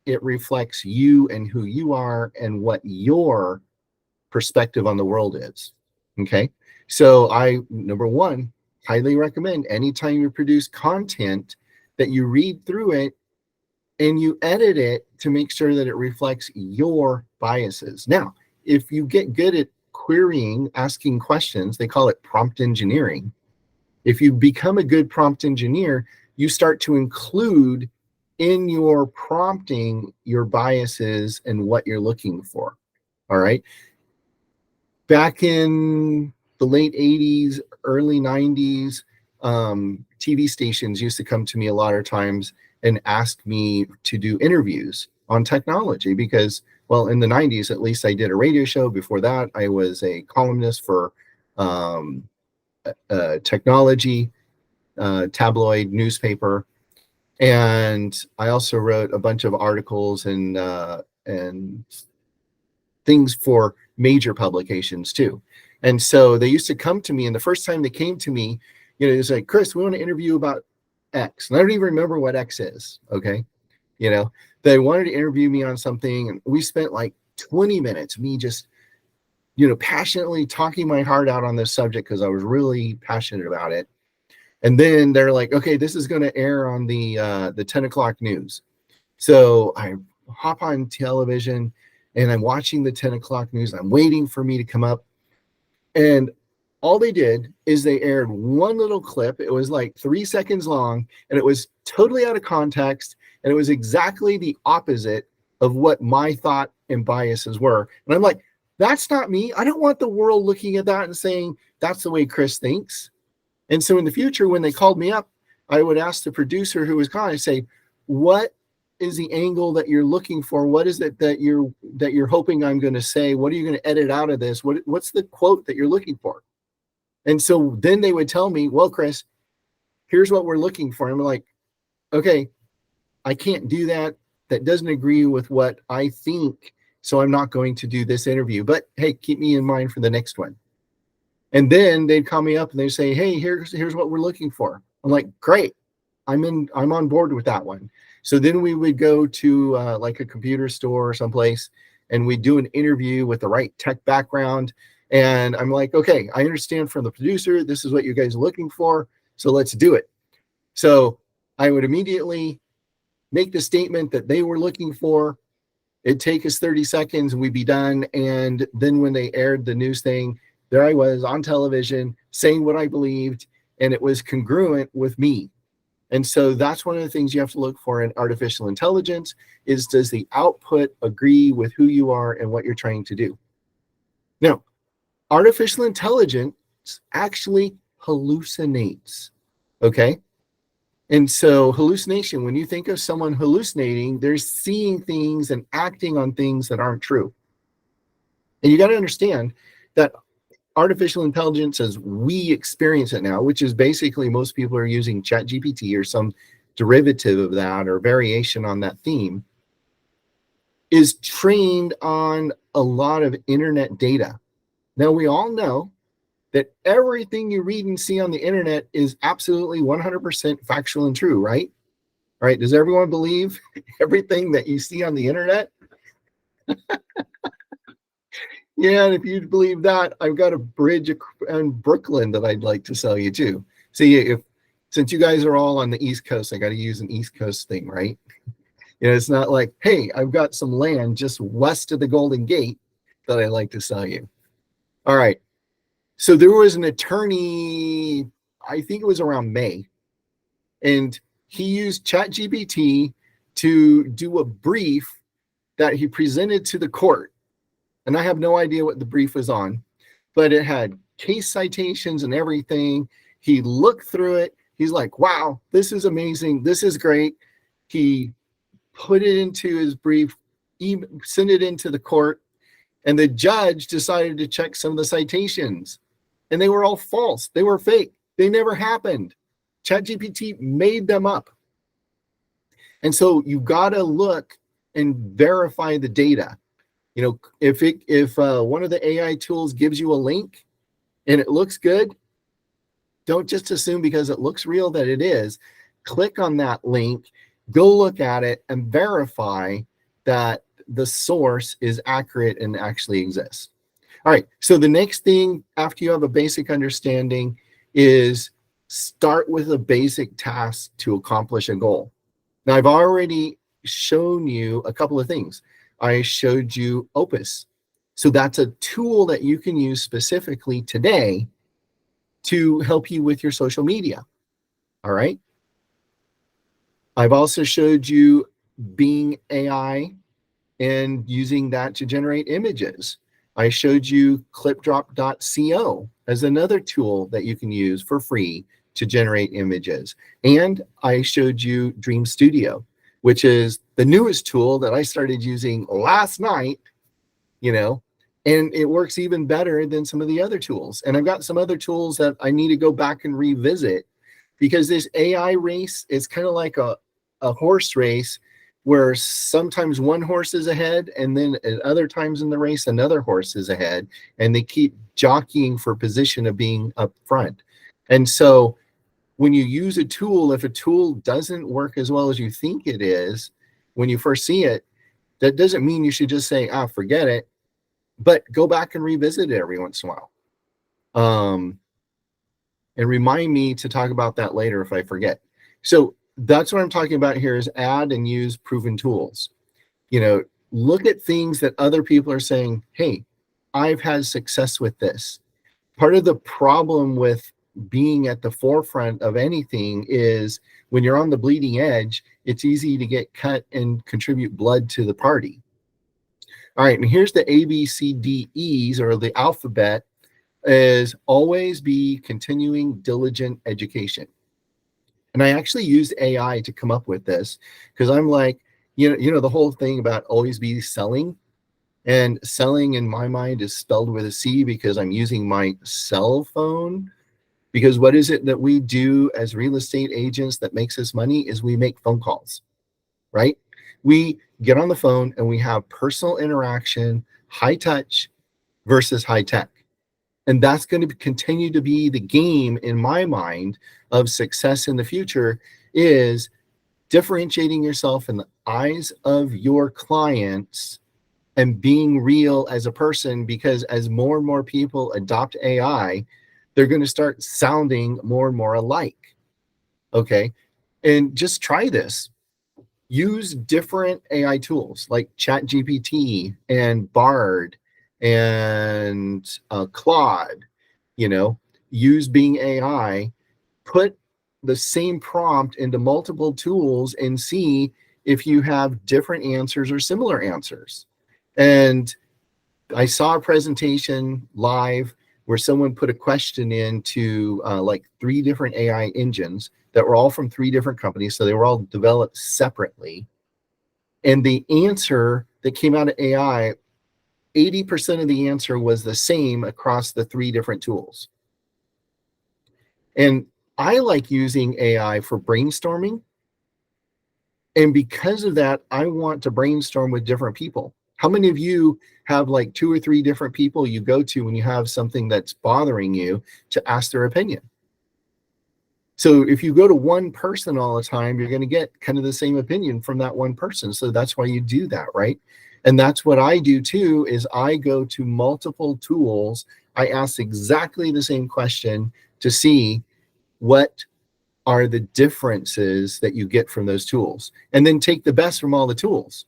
it reflects you and who you are and what your perspective on the world is. Okay. So number one, highly recommend anytime you produce content that you read through it and you edit it to make sure that it reflects your biases. Now, if you get good at querying, asking questions, they call it prompt engineering. If you become a good prompt engineer, you start to include in your prompting your biases and what you're looking for. All right. Back in the late 80s, early 90s, TV stations used to come to me a lot of times and ask me to do interviews on technology, because, well, in the 90s, at least, I did a radio show. Before that, I was a columnist for technology, tabloid newspaper. And I also wrote a bunch of articles and things for major publications too. And so they used to come to me, and the first time they came to me, it was like, Chris, we want to interview about X. And I don't even remember what X is. Okay. They wanted to interview me on something, and we spent like 20 minutes, me just, passionately talking my heart out on this subject because I was really passionate about it. And then they're like, okay, this is going to air on the 10 o'clock news. So I hop on television and I'm watching the 10 o'clock news. I'm waiting for me to come up. And all they did is they aired one little clip. It was like 3 seconds long, and it was totally out of context. And it was exactly the opposite of what my thought and biases were. And I'm like, that's not me. I don't want the world looking at that and saying, that's the way Chris thinks. And so in the future, when they called me up, I would ask the producer who was calling, I say, what is the angle that you're looking for? What is it that you're hoping I'm going to say? What are you going to edit out of this? What's the quote that you're looking for? And so then they would tell me, well, Chris, here's what we're looking for. I'm like, okay, I can't do that. That doesn't agree with what I think. So I'm not going to do this interview, but hey, keep me in mind for the next one. And then they'd call me up and they'd say, hey, here's what we're looking for. I'm like, great. I'm on board with that one. So then we would go to like a computer store or someplace, and we'd do an interview with the right tech background. And I'm like, okay, I understand from the producer, this is what you guys are looking for. So let's do it. So I would immediately make the statement that they were looking for. It'd take us 30 seconds and we'd be done. And then when they aired the news thing, there I was on television saying what I believed, and it was congruent with me. And so that's one of the things you have to look for in artificial intelligence is, does the output agree with who you are and what you're trying to do? Now, artificial intelligence actually hallucinates, okay? And so hallucination, when you think of someone hallucinating, they're seeing things and acting on things that aren't true. And you got to understand that artificial intelligence as we experience it now, which is basically most people are using ChatGPT or some derivative of that or variation on that theme, is trained on a lot of internet data. Now, we all know that everything you read and see on the internet is absolutely 100% factual and true, right? All right. Does everyone believe everything that you see on the internet? Yeah, and if you believe that, I've got a bridge in Brooklyn that I'd like to sell you too. See, since you guys are all on the East Coast, I got to use an East Coast thing, right? It's not like, hey, I've got some land just west of the Golden Gate that I'd like to sell you. All right. So there was an attorney, I think it was around May, and he used ChatGPT to do a brief that he presented to the court. And I have no idea what the brief was on, but it had case citations and everything. He looked through it. He's like, wow, this is amazing. This is great. He put it into his brief, even sent it into the court, and the judge decided to check some of the citations, and they were all false. They were fake. They never happened. ChatGPT made them up. And so you got to look and verify the data. If one of the AI tools gives you a link and it looks good, don't just assume because it looks real that it is. Click on that link, go look at it, and verify that the source is accurate and actually exists. All right, so the next thing after you have a basic understanding is start with a basic task to accomplish a goal. Now, I've already shown you a couple of things. I showed you Opus. So that's a tool that you can use specifically today to help you with your social media. All right. I've also showed you Bing AI and using that to generate images. I showed you clipdrop.co as another tool that you can use for free to generate images. And I showed you Dream Studio, which is the newest tool that I started using last night, and it works even better than some of the other tools. And I've got some other tools that I need to go back and revisit because this AI race is kind of like a horse race where sometimes one horse is ahead, and then at other times in the race, another horse is ahead, and they keep jockeying for position of being up front. And so when you use a tool, if a tool doesn't work as well as you think it is, when you first see it, that doesn't mean you should just say, forget it, but go back and revisit it every once in a while. And remind me to talk about that later if I forget. So that's what I'm talking about here is add and use proven tools. Look at things that other people are saying, hey, I've had success with this. Part of the problem with being at the forefront of anything is when you're on the bleeding edge, it's easy to get cut and contribute blood to the party. All right, and here's the ABCDEs, or the alphabet, is always be continuing diligent education. And I actually used AI to come up with this because I'm like, the whole thing about always be selling, and selling in my mind is spelled with a C because I'm using my cell phone. Because what is it that we do as real estate agents that makes us money is we make phone calls, right? We get on the phone and we have personal interaction, high touch versus high tech. And that's going to continue to be the game in my mind of success in the future, is differentiating yourself in the eyes of your clients and being real as a person, because as more and more people adopt AI, they're going to start sounding more and more alike. Okay. And just try this. Use different AI tools like ChatGPT and Bard and Claude. Use Bing AI. Put the same prompt into multiple tools and see if you have different answers or similar answers. And I saw a presentation live where someone put a question into like 3 different AI engines that were all from 3 different companies. So they were all developed separately. And the answer that came out of AI, 80% of the answer was the same across the 3 different tools. And I like using AI for brainstorming. And because of that, I want to brainstorm with different people. How many of you have like 2 or 3 different people you go to when you have something that's bothering you to ask their opinion? So if you go to one person all the time, you're going to get kind of the same opinion from that one person. So that's why you do that, right? And that's what I do too, is I go to multiple tools. I ask exactly the same question to see what are the differences that you get from those tools, and then take the best from all the tools.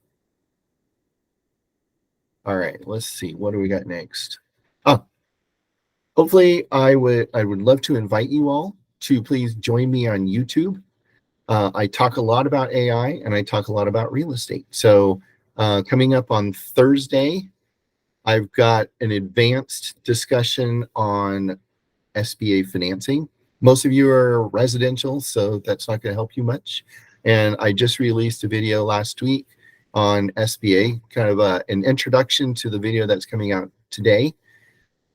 All right, let's see. What do we got next? Hopefully I would love to invite you all to please join me on YouTube. I talk a lot about AI and I talk a lot about real estate. So coming up on Thursday, I've got an advanced discussion on SBA financing. Most of you are residential, so that's not going to help you much. And I just released a video last week on SBA, kind of an introduction to the video that's coming out today.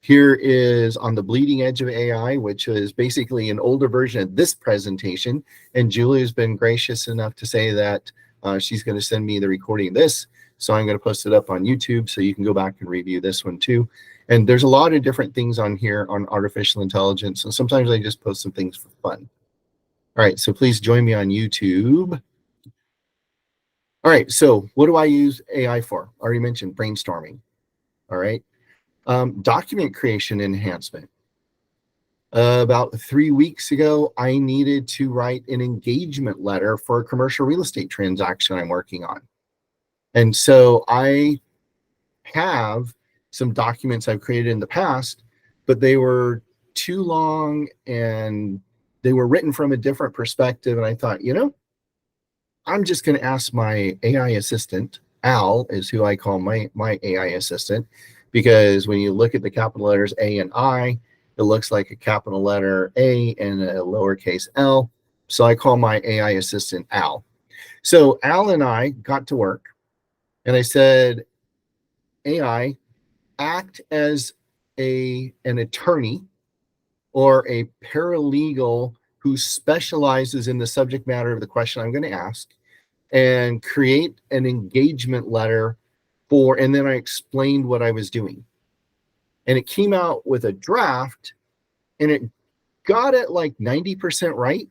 Here is on the bleeding edge of AI, which is basically an older version of this presentation. And Julia's been gracious enough to say that she's going to send me the recording of this. So I'm going to post it up on YouTube so you can go back and review this one too. And there's a lot of different things on here on artificial intelligence. And sometimes I just post some things for fun. All right, so please join me on YouTube. All right, so what do I use AI for? I already mentioned brainstorming. All right, document creation enhancement. About 3 weeks ago, I needed to write an engagement letter for a commercial real estate transaction I'm working on. And so I have some documents I've created in the past, but they were too long and they were written from a different perspective. And I thought, I'm just going to ask my AI assistant. Al is who I call my AI assistant, because when you look at the capital letters A and I, it looks like a capital letter A and a lowercase l. So I call my AI assistant Al. So Al and I got to work and I said, AI, act as an attorney or a paralegal who specializes in the subject matter of the question I'm going to ask. and create an engagement letter for, and then I explained what I was doing. And it came out with a draft, and it got it like 90% right.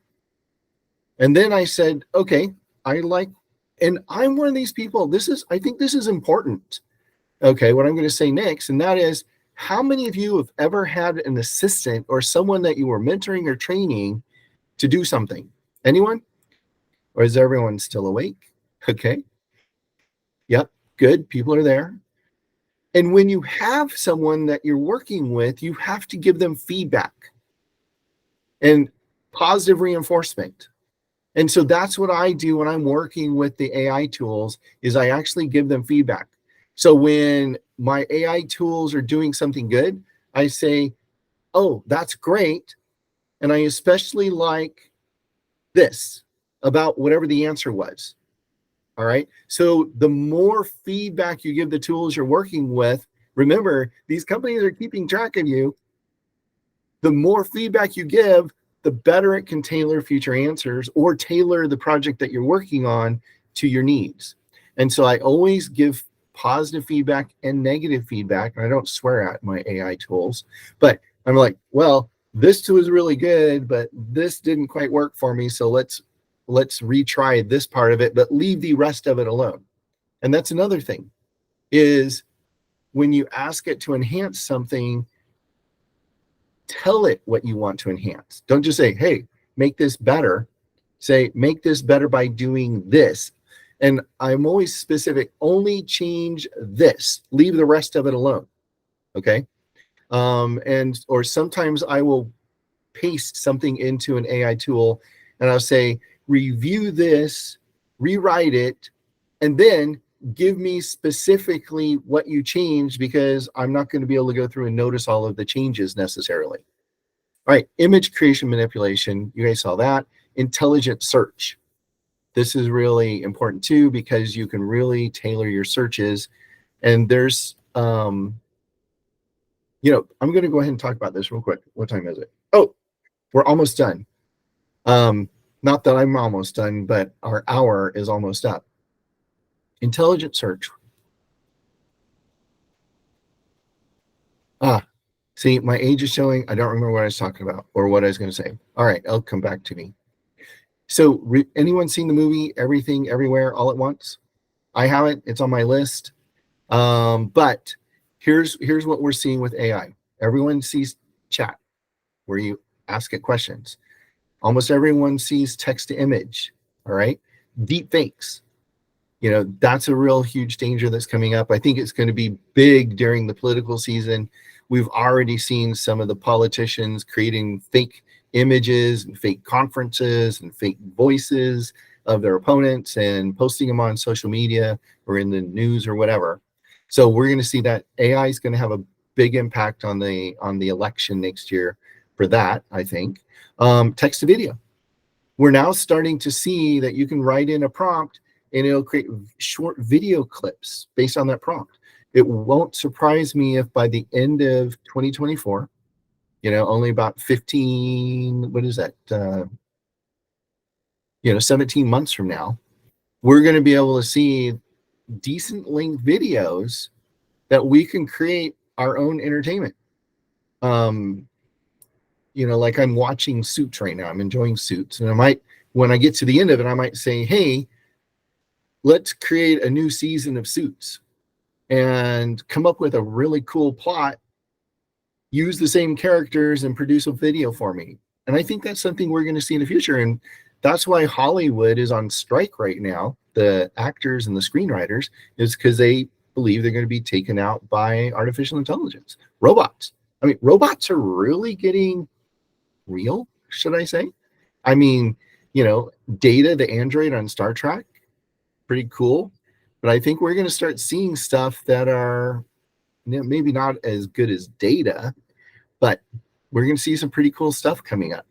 And then I said, okay, and I'm one of these people, I think this is important. Okay, what I'm going to say next, and that is, how many of you have ever had an assistant or someone that you were mentoring or training to do something? Anyone? Or is everyone still awake? Okay. Yep, good. People are there. And when you have someone that you're working with, you have to give them feedback and positive reinforcement. And so that's what I do when I'm working with the AI tools, is I actually give them feedback. So when my AI tools are doing something good, I say, oh, that's great. And I especially like this about whatever the answer was. All right. So the more feedback you give the tools you're working with, remember, these companies are keeping track of you. The more feedback you give, the better it can tailor future answers or tailor the project that you're working on to your needs. And so I always give positive feedback and negative feedback. And I don't swear at my AI tools, but I'm like, well, this tool is really good, but this didn't quite work for me. So let's retry this part of it, but leave the rest of it alone. And that's another thing, is when you ask it to enhance something, tell it what you want to enhance. Don't just say, hey, make this better. Say, make this better by doing this. And I'm always specific, only change this, leave the rest of it alone. Okay. Or sometimes I will paste something into an AI tool and I'll say, review this, rewrite it, and then give me specifically what you changed, because I'm not going to be able to go through and notice all of the changes necessarily. All right, image creation manipulation, you guys saw that. Intelligent search. This is really important too, because you can really tailor your searches. And there's, I'm going to go ahead and talk about this real quick. What time is it? Oh, we're almost done. Not that I'm almost done, but our hour is almost up. Intelligent search. See, my age is showing. I don't remember what I was talking about or what I was going to say. All right, it'll come back to me. So anyone seen the movie Everything Everywhere All at Once? I haven't. It's on my list. But here's what we're seeing with AI. Everyone sees chat, where you ask it questions. Almost everyone sees text to image. All right. Deep fakes. That's a real huge danger that's coming up. I think it's going to be big during the political season. We've already seen some of the politicians creating fake images and fake conferences and fake voices of their opponents and posting them on social media or in the news or whatever. So we're going to see that AI is going to have a big impact on the election next year for that, I think. Text to video. We're now starting to see that you can write in a prompt and it'll create short video clips based on that prompt. It won't surprise me if by the end of 2024, only about 15, 17 months from now, we're going to be able to see decent length videos that we can create our own entertainment. Like I'm watching Suits right now. I'm enjoying Suits. And when I get to the end of it, I might say, hey, let's create a new season of Suits and come up with a really cool plot, use the same characters, and produce a video for me. And I think that's something we're going to see in the future. And that's why Hollywood is on strike right now, the actors and the screenwriters, is because they believe they're going to be taken out by artificial intelligence. Robots. I mean, robots are really getting real, should I say? I mean, Data, the android on Star Trek, pretty cool. But I think we're going to start seeing stuff that are maybe not as good as Data, but we're going to see some pretty cool stuff coming up.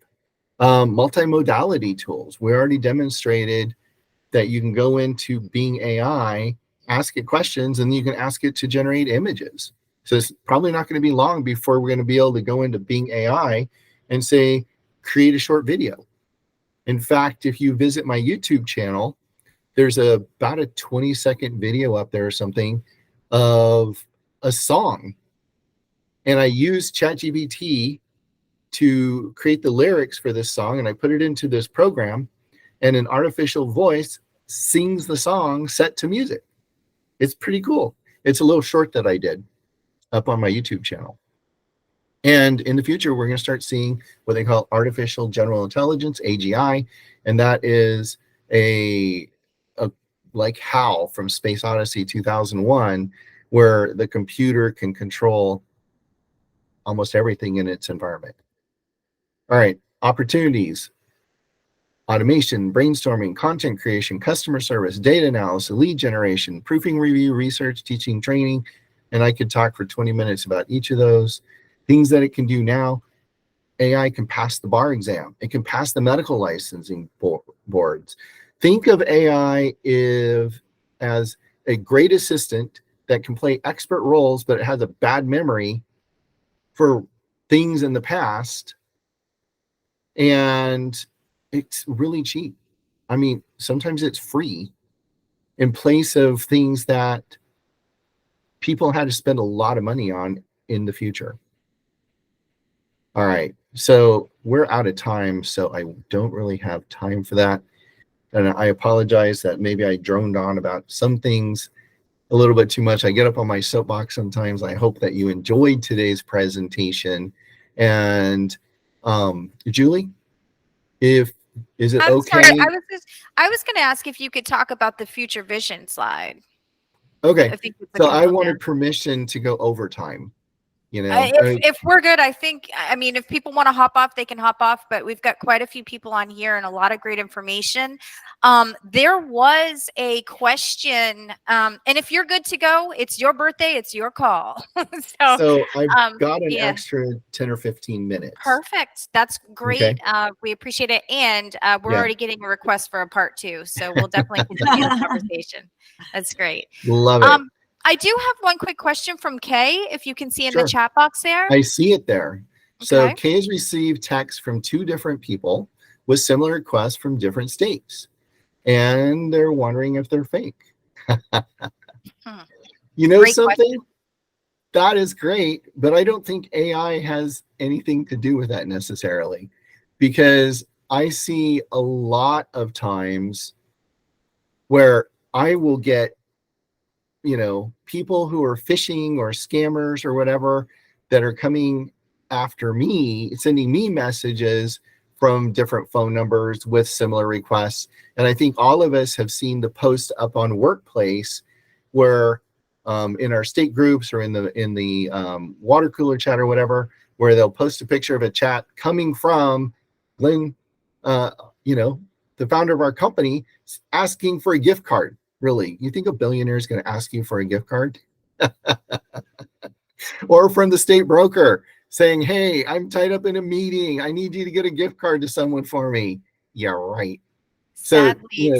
Multimodality tools. We already demonstrated that you can go into Bing AI, ask it questions, and you can ask it to generate images. So it's probably not going to be long before we're going to be able to go into Bing AI and say, create a short video. In fact, if you visit my YouTube channel, there's about a 20-second video up there or something of a song. And I used ChatGPT to create the lyrics for this song, and I put it into this program, and an artificial voice sings the song set to music. It's pretty cool. It's a little short that I did up on my YouTube channel. And in the future, we're going to start seeing what they call artificial general intelligence, AGI, and that is a like HAL from Space Odyssey 2001, where the computer can control almost everything in its environment. All right, opportunities: automation, brainstorming, content creation, customer service, data analysis, lead generation, proofing, review, research, teaching, training. And I could talk for 20 minutes about each of those. Things that it can do now: AI can pass the bar exam. It can pass the medical licensing boards. Think of AI as a great assistant that can play expert roles, but it has a bad memory for things in the past. And it's really cheap. I mean, sometimes it's free in place of things that people had to spend a lot of money on in the future. All right, so we're out of time, so I don't really have time for that. And I apologize that maybe I droned on about some things a little bit too much. I get up on my soapbox sometimes. I hope that you enjoyed today's presentation. And Julie, is it I'm okay? sorry. I was going to ask if you could talk about the future vision slide. Okay. If you could put So people I there. wanted permission to go overtime. You know, If we're good, I think, I mean, if people want to hop off, they can hop off, but we've got quite a few people on here and a lot of great information. There was a question, and if you're good to go, it's your birthday, it's your call. so I've got an yeah. extra 10 or 15 minutes. Perfect. That's great. Okay. We appreciate it. And we're Yeah. already getting a request for a part 2. So we'll definitely continue the conversation. That's great. Love it. I do have one quick question from Kay, if you can see in Sure. the chat box there. I see it there. So Okay. Kay has received texts from 2 different people with similar requests from different states, and they're wondering if they're fake. You know Great something? question. That is great, but I don't think AI has anything to do with that necessarily, because I see a lot of times where I will get, you know, people who are phishing or scammers or whatever that are coming after me, sending me messages from different phone numbers with similar requests. And I think all of us have seen the post up on Workplace where in our state groups or in the water cooler chat or whatever, where they'll post a picture of a chat coming from Glenn, you know, the founder of our company, asking for a gift card. Really, you think a billionaire is going to ask you for a gift card? Or from the state broker saying, hey, I'm tied up in a meeting. I need you to get a gift card to someone for me. Yeah, right. So,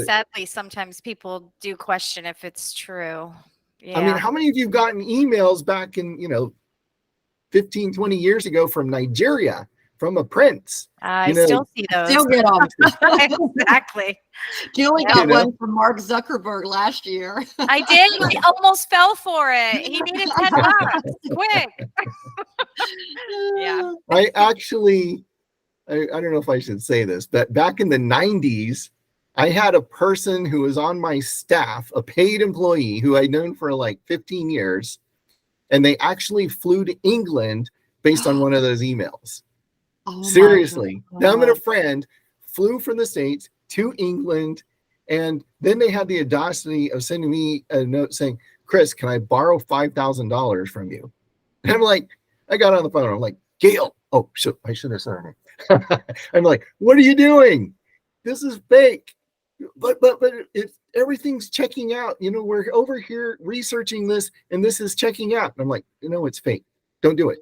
Sadly, sometimes people do question if it's true. Yeah. I mean, how many of you have gotten emails back in, 15, 20 years ago from Nigeria, from a prince? I still see those. Still get them. Exactly. Julie got one from Mark Zuckerberg last year. I did. He almost fell for it. He needed $10. Quick. Yeah. I actually, I don't know if I should say this, but back in the 90s, I had a person who was on my staff, a paid employee who I'd known for like 15 years, and they actually flew to England based on one of those emails. Oh, seriously, them and a friend flew from the States to England, and then they had the audacity of sending me a note saying, Chris, can I borrow $5,000 from you? And I'm like, I got on the phone. I'm like, Gail. Oh, I should have said her name. I'm like, what are you doing? This is fake. But everything's checking out. You know, we're over here researching this, and this is checking out. And I'm like, it's fake. Don't do it.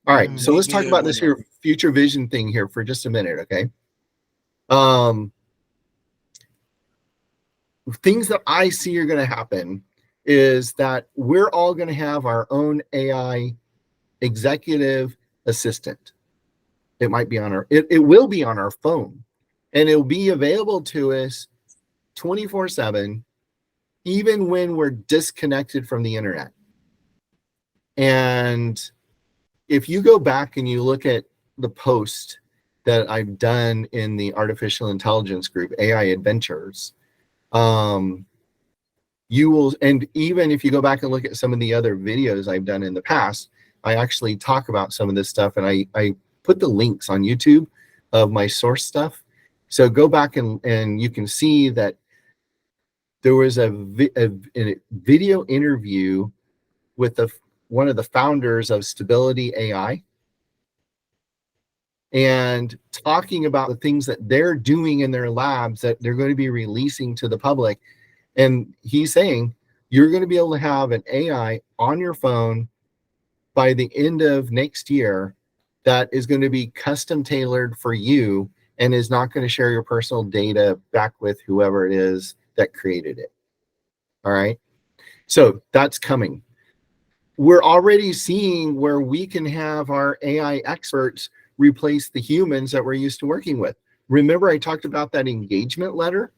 All right, so let's talk about this here future vision thing here for just a minute, okay? Things that I see are going to happen is that we're all going to have our own AI executive assistant. It might be on it will be on our phone, and it'll be available to us 24/7, even when we're disconnected from the internet. And if you go back and you look at the post that I've done in the artificial intelligence group, AI Adventures, you will, and even if you go back and look at some of the other videos I've done in the past, I actually talk about some of this stuff, and I put the links on YouTube of my source stuff. So go back and you can see that there was a video interview with one of the founders of Stability AI, and talking about the things that they're doing in their labs that they're going to be releasing to the public. And he's saying you're going to be able to have an AI on your phone by the end of next year that is going to be custom tailored for you and is not going to share your personal data back with whoever it is that created it. All right. So that's coming. We're already seeing where we can have our AI experts replace the humans that we're used to working with. Remember, I talked about that engagement letter?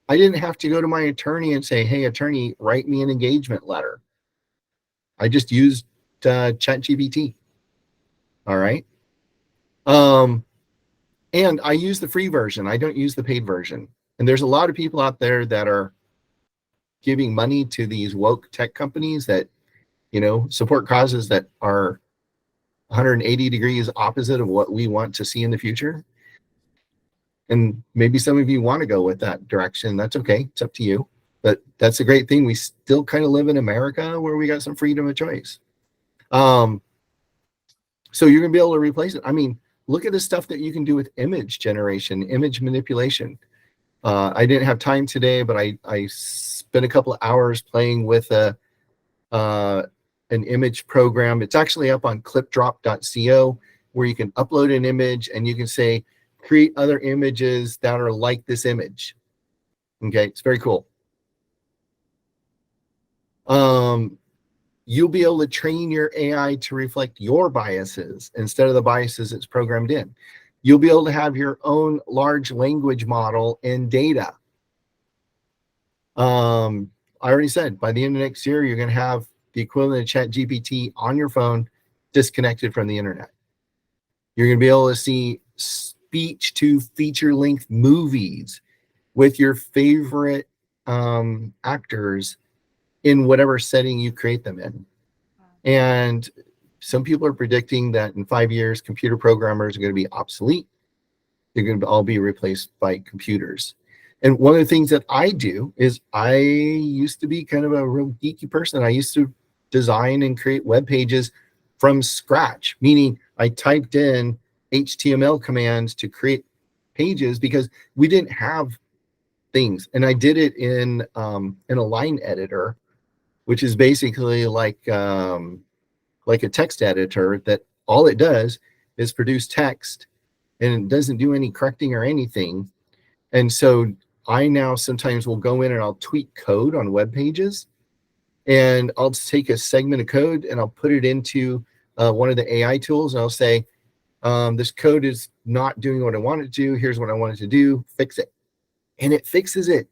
I didn't have to go to my attorney and say, hey, attorney, write me an engagement letter. I just used ChatGPT. All right. And I use the free version. I don't use the paid version. And there's a lot of people out there that are giving money to these woke tech companies that, you know, support causes that are 180 degrees opposite of what we want to see in the future. And maybe some of you want to go with that direction. That's okay. It's up to you. But that's a great thing. We still kind of live in America where we got some freedom of choice. So you're going to be able to replace it. I mean, look at the stuff that you can do with image generation, image manipulation. I didn't have time today, but I spent a couple of hours playing with an image program. It's actually up on clipdrop.co, where you can upload an image and you can say, create other images that are like this image. Okay, it's very cool. You'll be able to train your AI to reflect your biases instead of the biases it's programmed in. You'll be able to have your own large language model and data. I already said, by the end of next year, you're going to have the equivalent of ChatGPT on your phone, disconnected from the internet. You're going to be able to see speech to feature length movies with your favorite actors in whatever setting you create them in. And some people are predicting that in 5 years, computer programmers are going to be obsolete. They're going to all be replaced by computers. And one of the things that I do is I used to be kind of a real geeky person. I used to design and create web pages from scratch, meaning I typed in HTML commands to create pages because we didn't have things. And I did it in a line editor, which is basically like a text editor that all it does is produce text and it doesn't do any correcting or anything. And so I now sometimes will go in and I'll tweak code on web pages, and I'll take a segment of code and I'll put it into one of the AI tools, and I'll say, this code is not doing what I want it to do. Here's what I want it to do. Fix it. And it fixes it.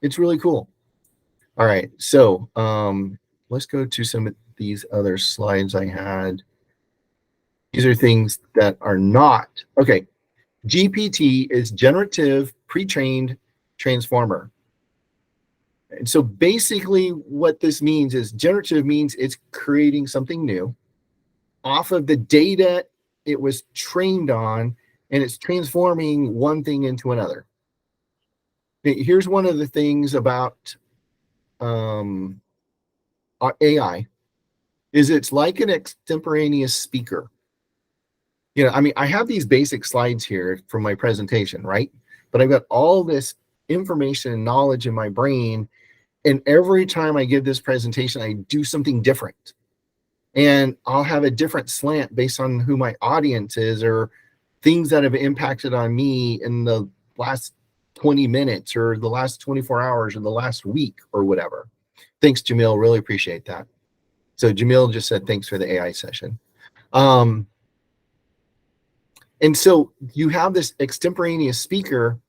It's really cool. All right. So let's go to some of these other slides I had. These are things that are not. Okay. GPT is generative pre-trained transformer. And so basically what this means is generative means it's creating something new off of the data it was trained on, and it's transforming one thing into another. Here's one of the things about AI is it's like an extemporaneous speaker. You know, I mean, I have these basic slides here from my presentation, right? But I've got all this information and knowledge in my brain, and every time I give this presentation, I do something different. And I'll have a different slant based on who my audience is or things that have impacted on me in the last 20 minutes or the last 24 hours or the last week or whatever. Thanks, Jamil. Really appreciate that. So Jamil just said, thanks for the AI session. And so you have this extemporaneous speaker,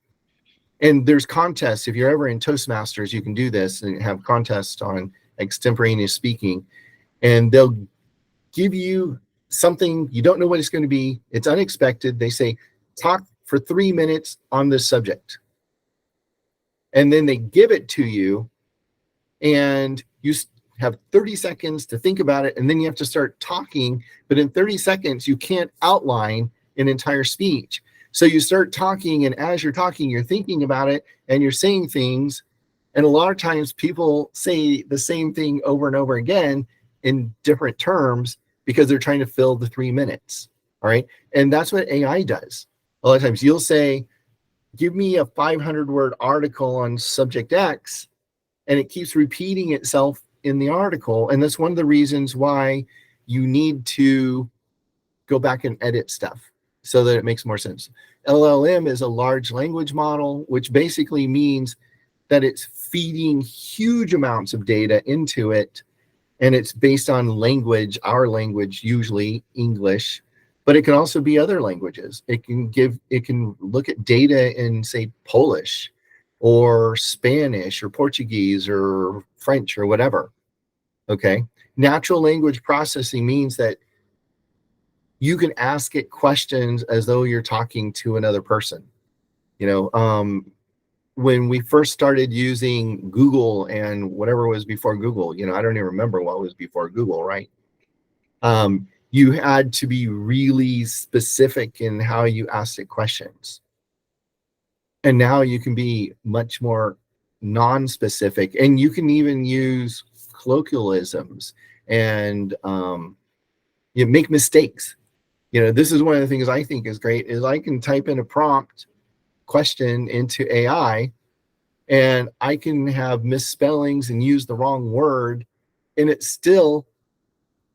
And there's contests. If you're ever in Toastmasters, you can do this and have contests on extemporaneous speaking. And they'll give you something, you don't know what it's going to be. It's unexpected. They say, talk for 3 minutes on this subject. And then they give it to you, and you have 30 seconds to think about it, and then you have to start talking. But in 30 seconds, you can't outline an entire speech. So you start talking, and as you're talking, you're thinking about it, and you're saying things. And a lot of times people say the same thing over and over again in different terms because they're trying to fill the 3 minutes. All right. And that's what AI does. A lot of times you'll say, give me a 500-word article on subject X, and it keeps repeating itself in the article. And that's one of the reasons why you need to go back and edit stuff so that it makes more sense. LLM is a large language model, which basically means that it's feeding huge amounts of data into it, and it's based on language, our language, usually English, but it can also be other languages. It can look at data in, say, Polish or Spanish or Portuguese or French or whatever. Okay. Natural language processing means that you can ask it questions as though you're talking to another person. When we first started using Google and whatever was before Google, I don't even remember what was before Google, right? You had to be really specific in how you asked it questions. And now you can be much more non-specific, and you can even use colloquialisms and you make mistakes. This is one of the things I think is great is I can type in a prompt question into AI, and I can have misspellings and use the wrong word, and it still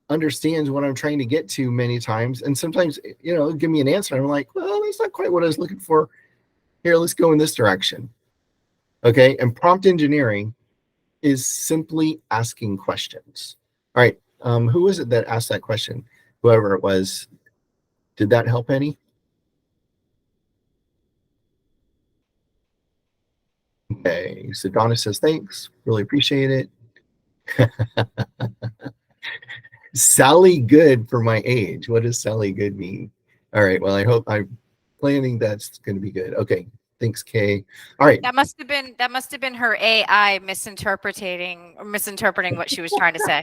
understands what I'm trying to get to many times. And sometimes, give me an answer. I'm like, well, that's not quite what I was looking for. Here, let's go in this direction. Okay. And prompt engineering is simply asking questions. All right. Who was it that asked that question? Whoever it was, did that help any? Okay. So Donna says, thanks. Really appreciate it. Sally Good for my age. What does Sally Good mean? All right. Well, I hope I'm planning that's going to be good. Okay. Thanks, Kay. All right. That must have been her AI misinterpreting what she was trying to say.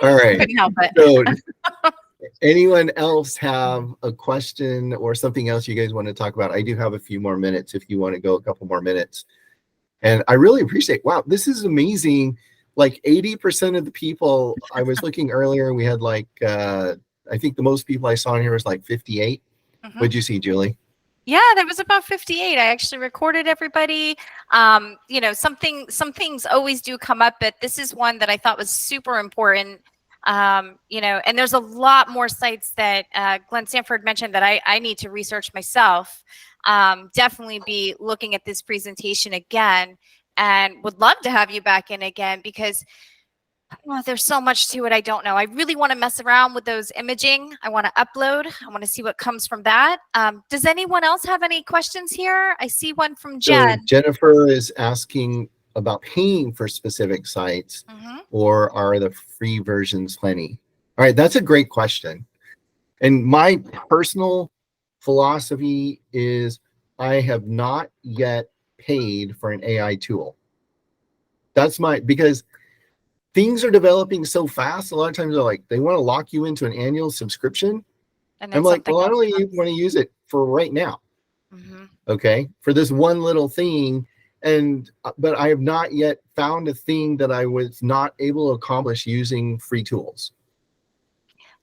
All right. Couldn't help it. So, anyone else have a question or something else you guys want to talk about? I do have a few more minutes if you want to go a couple more minutes. And I really appreciate, wow, this is amazing. Like 80% of the people, I was looking earlier, we had like, I think the most people I saw in here was like 58. Mhm. What'd you see, Julie? Yeah, there was about 58. I actually recorded everybody. Some things always do come up, but this is one that I thought was super important. And there's a lot more sites that Glenn Sanford mentioned that I need to research myself. Definitely be looking at this presentation again, and would love to have you back in again because there's so much to it I don't know. I really want to mess around with those imaging. I want to upload. I want to see what comes from that. Does anyone else have any questions here? I see one from Jen. So Jennifer is asking about paying for specific sites, or are the free versions plenty? All right, that's a great question. And my personal philosophy is I have not yet paid for an AI tool. Because things are developing so fast. A lot of times they want to lock you into an annual subscription. And I'm like, well, I only want to use it for right now. Okay. For this one little thing. But I have not yet found a thing that I was not able to accomplish using free tools.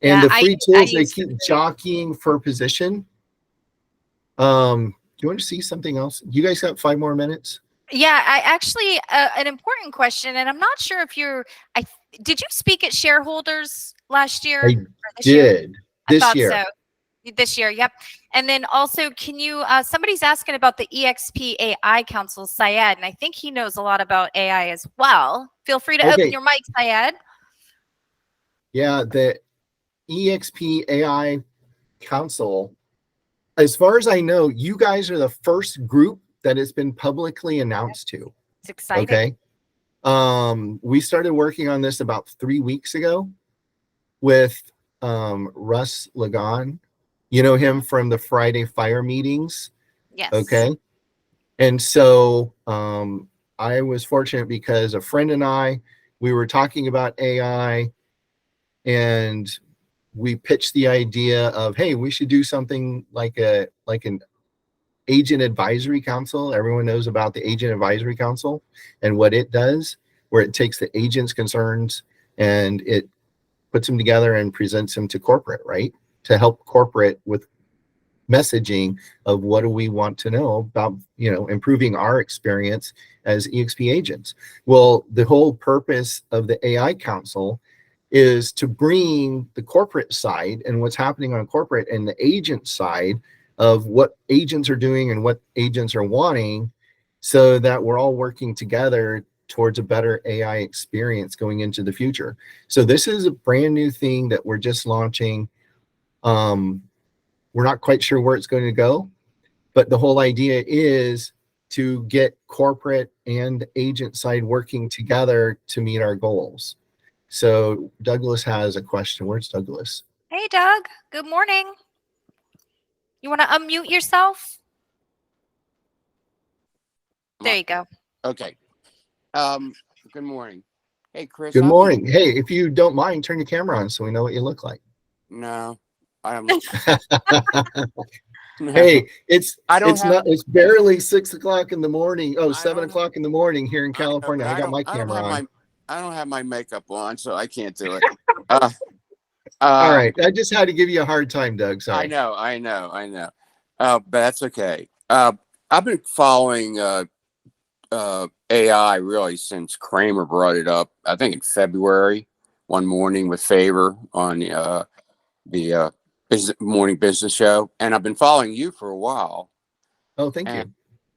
And the free tools, they keep jockeying for position. Do you want to see something else? You guys got 5 more minutes? Yeah, I actually, an important question, and I'm not sure if did you speak at shareholders last year? I did. This year. So. This year, yep. And then also, can you, somebody's asking about the EXP AI Council, Syed, and I think he knows a lot about AI as well. Feel free to open your mic, Syed. Yeah, the EXP AI Council, as far as I know, you guys are the first group that has been publicly announced to. It's exciting. Okay. We started working on this about 3 weeks ago with Russ Lagan. You know him from the Friday Fire meetings. Yes. Okay. And so I was fortunate because a friend and we were talking about AI, and we pitched the idea of, hey, we should do something like an agent advisory council. Everyone knows about the agent advisory council and what it does, where it takes the agent's concerns and it puts them together and presents them to corporate, right? To help corporate with messaging of what do we want to know about, improving our experience as EXP agents. Well, the whole purpose of the AI council is to bring the corporate side and what's happening on corporate and the agent side of what agents are doing and what agents are wanting, so that we're all working together towards a better AI experience going into the future. So this is a brand new thing that we're just launching. We're not quite sure where it's going to go, but the whole idea is to get corporate and agent side working together to meet our goals. So Douglas has a question. Where's Douglas? Hey, Doug. Good morning. You want to unmute yourself? There you go. Okay. Good morning. Hey, Chris. Good morning. Hey, if you don't mind, turn your camera on so we know what you look like. No, I am. Hey, it's barely 6 o'clock in the morning. Oh, 7 o'clock in the morning here in California. I got my camera on. I don't have my makeup on, so I can't do it. All right. I just had to give you a hard time, Doug. Sorry. I know. But that's okay. I've been following AI really since Kramer brought it up, I think in February, one morning with Favor on the morning business show. And I've been following you for a while. Oh, thank you.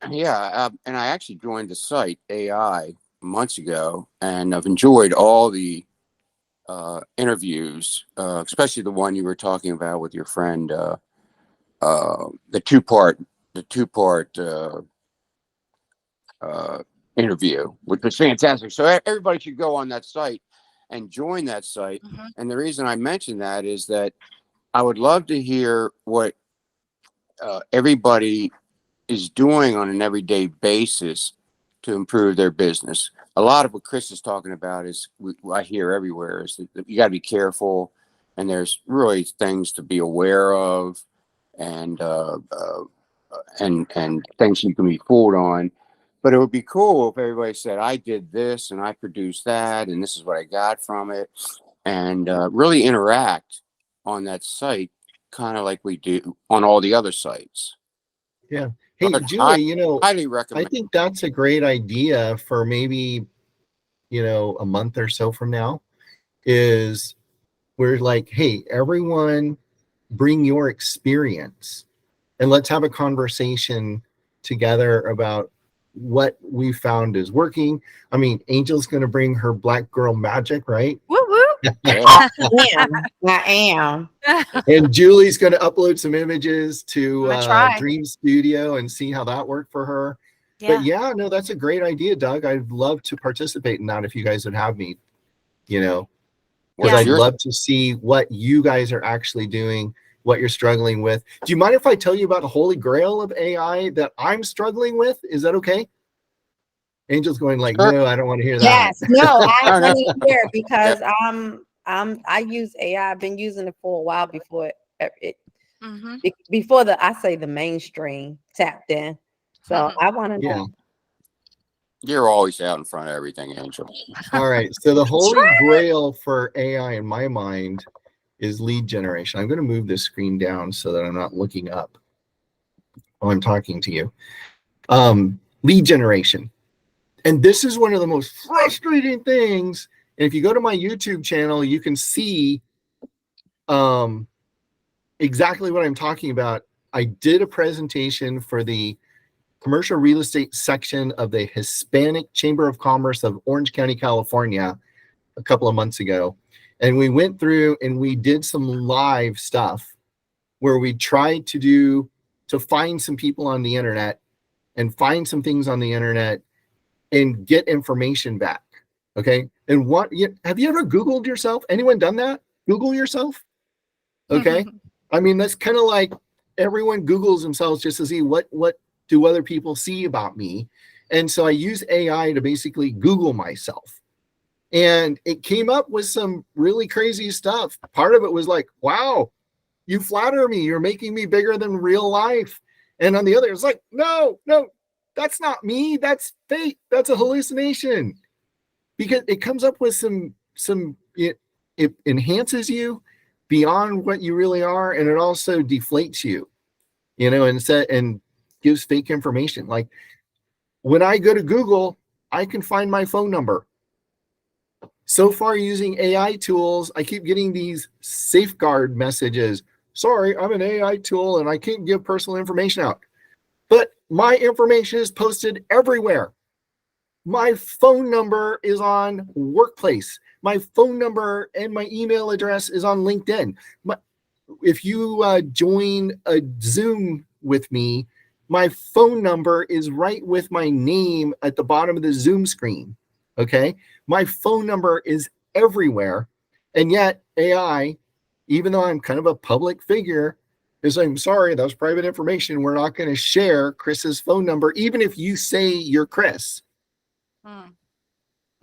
Yeah. And I actually joined the site AI months ago, and I've enjoyed all the interviews, especially the one you were talking about with your friend, the two-part interview, which was fantastic. So everybody should go on that site and join that site. Mm-hmm. And the reason I mention that is that I would love to hear what everybody is doing on an everyday basis to improve their business. A lot of what Chris is talking about is I hear everywhere is that you got to be careful, and there's really things to be aware of, and things you can be fooled on. But it would be cool if everybody said, I did this and I produced that, and this is what I got from it, and really interact on that site, kind of like we do on all the other sites. Yeah. Hey, Julie, highly recommend. I think that's a great idea for maybe, a month or so from now, is we're like, hey, everyone bring your experience and let's have a conversation together about what we found is working. I mean, Angel's going to bring her black girl magic, right? Woo woo. I am. And Julie's going to upload some images to Dream Studio and see how that worked for her. Yeah. But yeah, no, that's a great idea, Doug. I'd love to participate in that if you guys would have me, because I'd love to see what you guys are actually doing, what you're struggling with. Do you mind if I tell you about the holy grail of AI that I'm struggling with? Is that okay? Angel's going like, no, I don't want to hear that. Yes, no, I want to hear, because I use AI. I've been using it for a while before before the mainstream tapped in. So I want to know. Yeah. You're always out in front of everything, Angel. All right. So the holy grail for AI in my mind is lead generation. I'm going to move this screen down so that I'm not looking up while I'm talking to you. Lead generation. And this is one of the most frustrating things. And if you go to my YouTube channel, you can see exactly what I'm talking about. I did a presentation for the commercial real estate section of the Hispanic Chamber of Commerce of Orange County, California, a couple of months ago. And we went through and we did some live stuff where we tried to do to find some people on the internet and find some things on the internet and get information back. Okay. And have you ever Googled yourself? Anyone done that? Google yourself? Okay. I mean, that's kind of like everyone Googles themselves just to see what do other people see about me. And so I use AI to basically Google myself. And it came up with some really crazy stuff. Part of it was like, wow, you flatter me. You're making me bigger than real life. And on the other, it's like, no, that's not me. That's fake. That's a hallucination. Because it comes up with it enhances you beyond what you really are, and it also deflates you, and gives fake information. Like when I go to Google, I can find my phone number. So far, using AI tools, I keep getting these safeguard messages. Sorry, I'm an AI tool and I can't give personal information out. But my information is posted everywhere. My phone number is on Workplace. My phone number and my email address is on LinkedIn. If you join a Zoom with me, my phone number is right with my name at the bottom of the Zoom screen. Okay. My phone number is everywhere. And yet AI, even though I'm kind of a public figure, is like, I'm sorry, that was private information. We're not going to share Chris's phone number, even if you say you're Chris.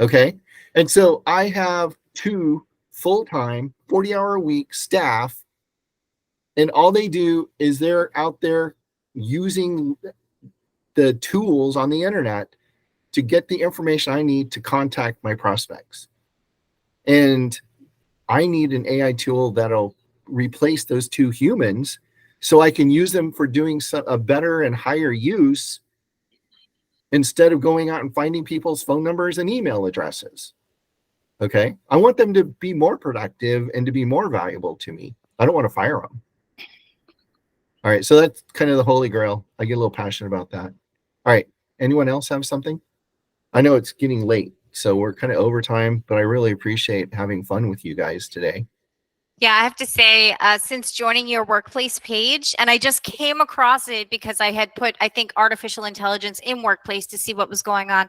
Okay. And so I have 2 full-time, 40-hour-a-week staff, and all they do is they're out there using the tools on the internet to get the information I need to contact my prospects. And I need an AI tool that'll replace those 2 humans so I can use them for doing a better and higher use instead of going out and finding people's phone numbers and email addresses. Okay. I want them to be more productive and to be more valuable to me. I don't want to fire them. All right. So that's kind of the holy grail. I get a little passionate about that. All right. Anyone else have something? I know it's getting late, so we're kind of over time, but I really appreciate having fun with you guys today. Yeah, I have to say, since joining your Workplace page, and I just came across it because I had put, I think, artificial intelligence in Workplace to see what was going on,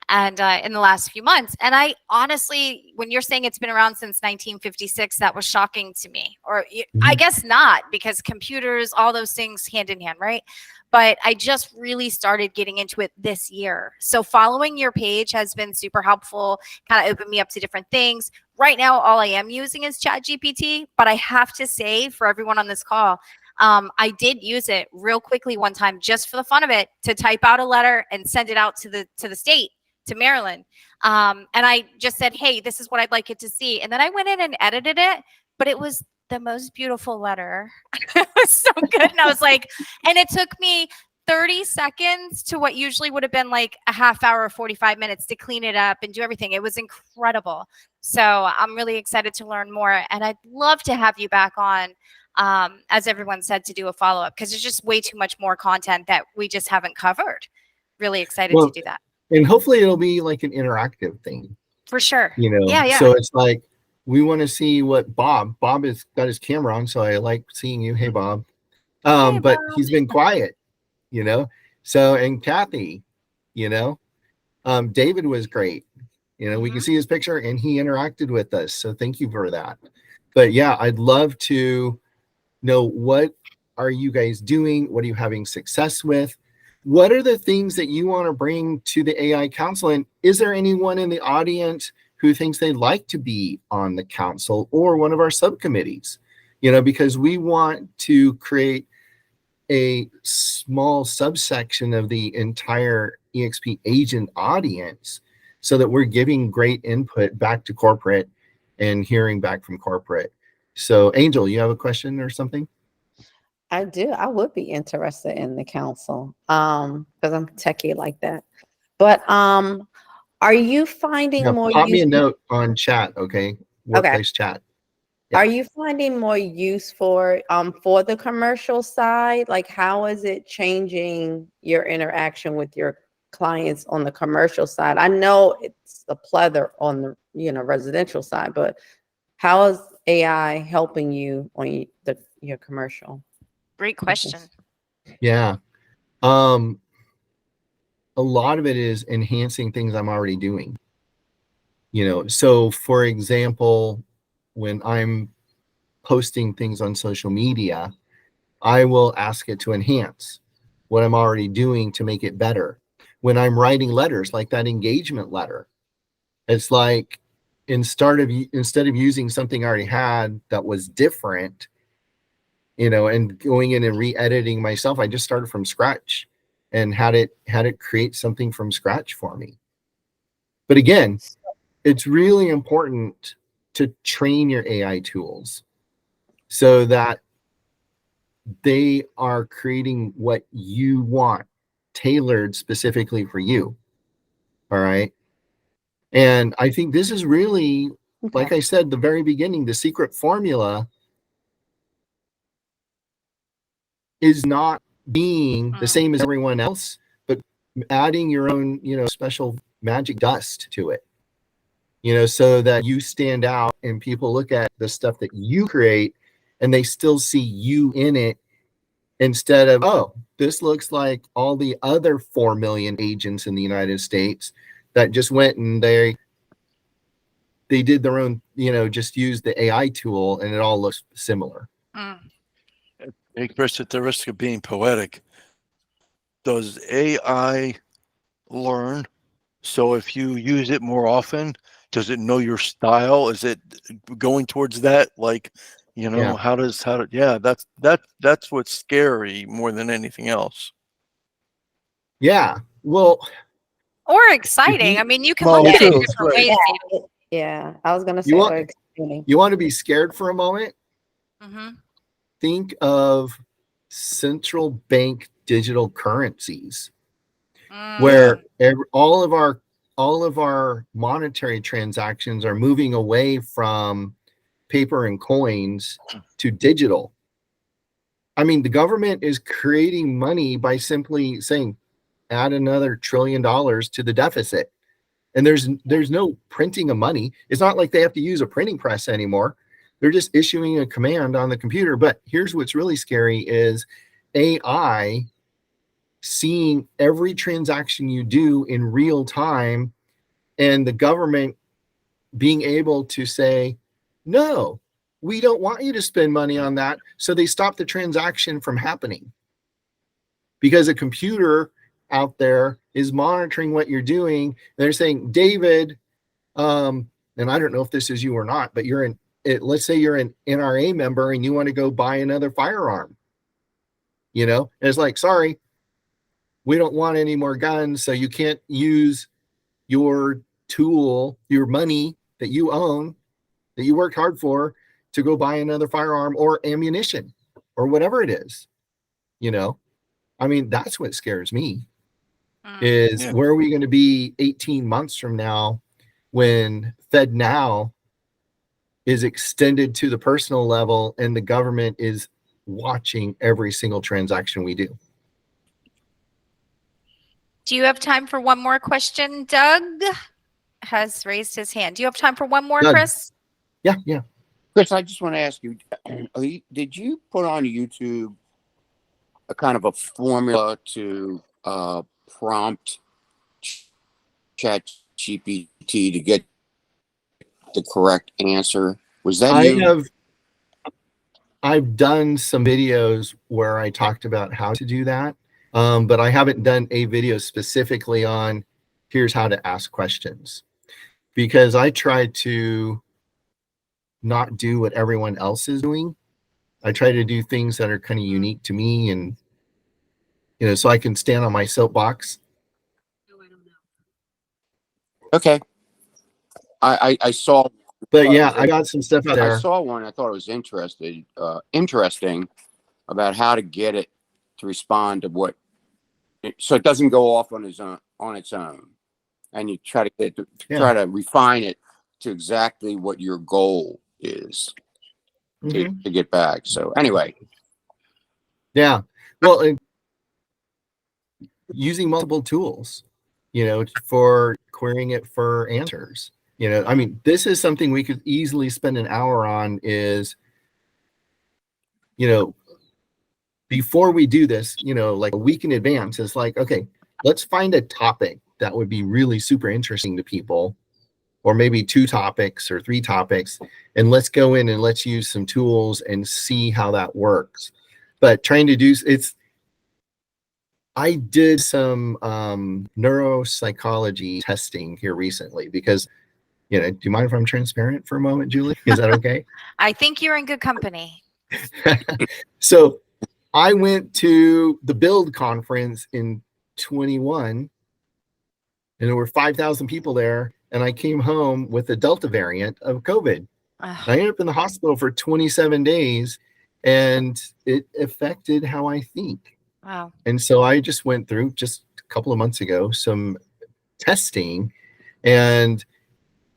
and in the last few months. And I honestly, when you're saying it's been around since 1956, that was shocking to me. Or I guess not, because computers, all those things hand in hand, right? But I just really started getting into it this year. So following your page has been super helpful, kind of opened me up to different things. Right now, all I am using is ChatGPT, but I have to say for everyone on this call, I did use it real quickly one time just for the fun of it to type out a letter and send it out to the state, to Maryland. And I just said, hey, this is what I'd like it to see. And then I went in and edited it, but it was the most beautiful letter. It was so good. And I was like, and it took me 30 seconds to what usually would have been like a half hour or 45 minutes to clean it up and do everything. It was incredible. So I'm really excited to learn more. And I'd love to have you back on, as everyone said, to do a follow-up, because there's just way too much more content that we just haven't covered. Really excited to do that. And hopefully it'll be like an interactive thing. For sure. Yeah. So it's like, we want to see what Bob has got his camera on. So I like seeing you. Hey, Bob. But Bob. He's been quiet, so, and Kathy, David was great. We can see his picture and he interacted with us. So thank you for that. But yeah, I'd love to know, what are you guys doing? What are you having success with? What are the things that you want to bring to the AI Council? And is there anyone in the audience who thinks they'd like to be on the council or one of our subcommittees? Because we want to create a small subsection of the entire EXP agent audience so that we're giving great input back to corporate and hearing back from corporate. So Angel, you have a question or something? I do. I would be interested in the council because I'm techie like that. But are you finding more? Pop me a note on chat, okay? Workplace chat. Yeah. Are you finding more use for the commercial side? Like, how is it changing your interaction with your clients on the commercial side? I know it's a plethora on the residential side, but how is AI helping you on your commercial? Great question. Yeah. A lot of it is enhancing things I'm already doing. So for example, when I'm posting things on social media, I will ask it to enhance what I'm already doing to make it better. When I'm writing letters, like that engagement letter, it's like instead of using something I already had that was different, and going in and re-editing myself, I just started from scratch and had it create something from scratch for me. But again, it's really important to train your AI tools so that they are creating what you want, tailored specifically for you. All right. And I think this is really, like Okay. I said, the very beginning, the secret formula is not being the same as everyone else, but adding your own, special magic dust to it, so that you stand out and people look at the stuff that you create and they still see you in it, instead of, oh, this looks like all the other 4 million agents in the United States that just went and they did their own, just used the AI tool and it all looks similar. Hey, Chris, at the risk of being poetic, does AI learn? So if you use it more often, does it know your style? Is it going towards that? Like, Yeah. yeah, that's what's scary more than anything else. Yeah. Well, Or if exciting. you I mean, you can Well, look at it true, different right. ways. Yeah, I was gonna you say, want or explaining. you want to be scared for a moment, Mm-hmm. think of central bank digital currencies, where all of our monetary transactions are moving away from paper and coins to digital. I mean, the government is creating money by simply saying, add another $1 trillion to the deficit. And there's no printing of money. It's not like they have to use a printing press anymore. They're just issuing a command on the computer. But here's what's really scary is AI seeing every transaction you do in real time, and the government being able to say, no, we don't want you to spend money on that. So they stop the transaction from happening because a computer out there is monitoring what you're doing. They're saying, David, and I don't know if this is you or not, but let's say you're an NRA member and you want to go buy another firearm, and it's like, sorry, we don't want any more guns. So you can't use your tool, your money that you own, that you worked hard for, to go buy another firearm or ammunition or whatever it is. I mean, that's what scares me is Yeah. where are we going to be 18 months from now when FedNow is extended to the personal level and the government is watching every single transaction we do. Do you have time for one more question? Doug has raised his hand. Do you have time for one more, Doug. Chris? Yeah. Chris, I just want to ask you, did you put on YouTube a kind of a formula to prompt Chat GPT to get the correct answer? Was that you? I've done some videos where I talked about how to do that, but I haven't done a video specifically on here's how to ask questions, because I try to not do what everyone else is doing. I try to do things that are kind of unique to me, and so I can stand on my soapbox. Okay. I saw. But yeah, I got some stuff out I there. saw one. I thought it was interesting about how to get it to respond to what, so it doesn't go off on its own, and you try to refine it to exactly what your goal is to get back. So anyway, yeah, well, using multiple tools, for querying it for answers. I mean, this is something we could easily spend an hour on is, before we do this, like a week in advance, it's like, okay, let's find a topic that would be really super interesting to people, or maybe 2 topics or 3 topics, and let's go in and let's use some tools and see how that works. But trying to do I did some neuropsychology testing here recently because, do you mind if I'm transparent for a moment, Julie? Is that okay? I think you're in good company. So I went to the Build conference in 21, and there were 5,000 people there, and I came home with the Delta variant of COVID. I ended up in the hospital for 27 days, and it affected how I think. Wow. And so I just went through just a couple of months ago some testing, and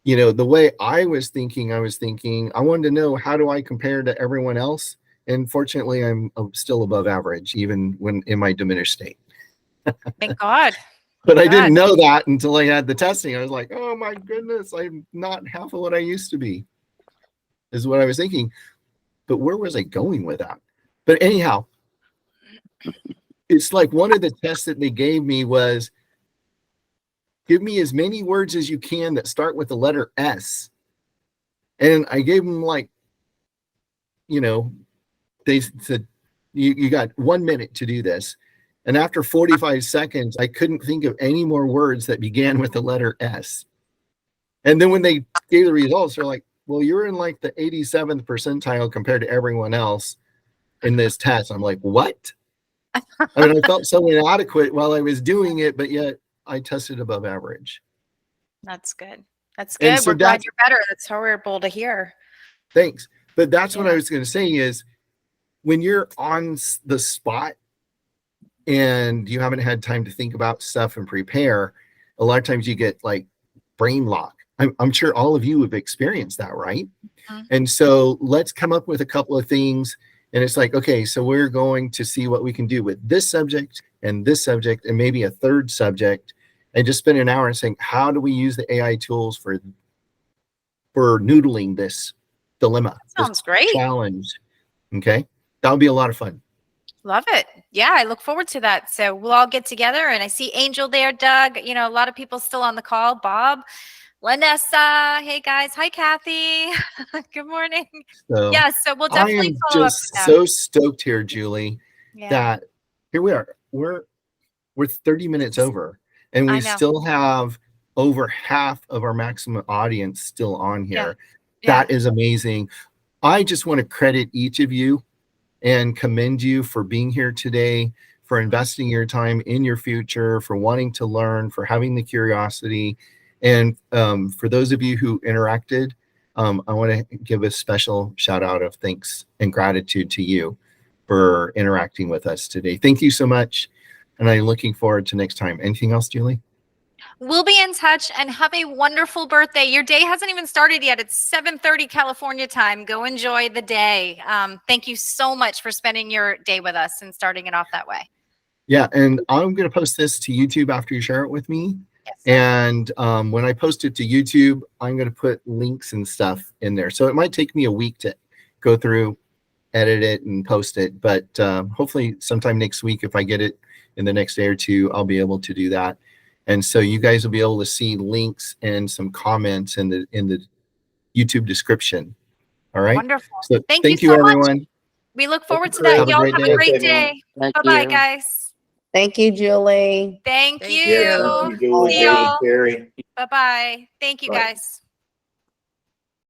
the way I was thinking, I wanted to know, how do I compare to everyone else? And fortunately, I'm still above average, even when in my diminished state. Thank God. But I didn't know that until I had the testing. I was like, oh my goodness, I'm not half of what I used to be, is what I was thinking. But where was I going with that? But anyhow, it's like one of the tests that they gave me was, give me as many words as you can that start with the letter S. And I gave them they said, you got 1 minute to do this. And after 45 seconds, I couldn't think of any more words that began with the letter S. And then when they gave the results, they're like, well, you're in like the 87th percentile compared to everyone else in this test. I'm like, what? I mean, I felt so inadequate while I was doing it, but yet I tested above average. That's good. That's good. We're glad you're better. That's horrible to hear. Thanks. But that's what I was going to say is, when you're on the spot and you haven't had time to think about stuff and prepare, a lot of times you get like brain lock. I'm sure all of you have experienced that, right? Mm-hmm. And so let's come up with a couple of things. And it's like, okay, so we're going to see what we can do with this subject and maybe a third subject, and just spend an hour and saying, how do we use the AI tools for noodling this dilemma? That sounds great. Challenge. Okay. That would be a lot of fun. Love it. Yeah, I look forward to that. So we'll all get together, and I see Angel there, Doug, a lot of people still on the call, Bob, Lanessa. Hey guys. Hi, Kathy. Good morning. So we'll definitely follow up with that. So stoked here, Julie, that here we are. We're 30 minutes over, and we still have over half of our maximum audience still on here. That is amazing. I just want to credit each of you and commend you for being here today, for investing your time in your future, for wanting to learn, for having the curiosity. And for those of you who interacted, I want to give a special shout out of thanks and gratitude to you for interacting with us today. Thank you so much. And I'm looking forward to next time. Anything else, Julie? We'll be in touch, and have a wonderful birthday. Your day hasn't even started yet. It's 7:30 California time. Go enjoy the day. Thank you so much for spending your day with us and starting it off that way. Yeah, and I'm going to post this to YouTube after you share it with me. Yes. And when I post it to YouTube, I'm going to put links and stuff in there. So it might take me a week to go through, edit it, and post it. But hopefully sometime next week, if I get it in the next day or two, I'll be able to do that. And so you guys will be able to see links and some comments in the YouTube description. All right. Wonderful. So thank you, everyone. Much. We look forward to that. Y'all have a great day. Bye-bye, guys. Thank you, Julie. Thank you. Yeah, thank you, Julie. See y'all. Terry. Bye-bye. Thank you, guys.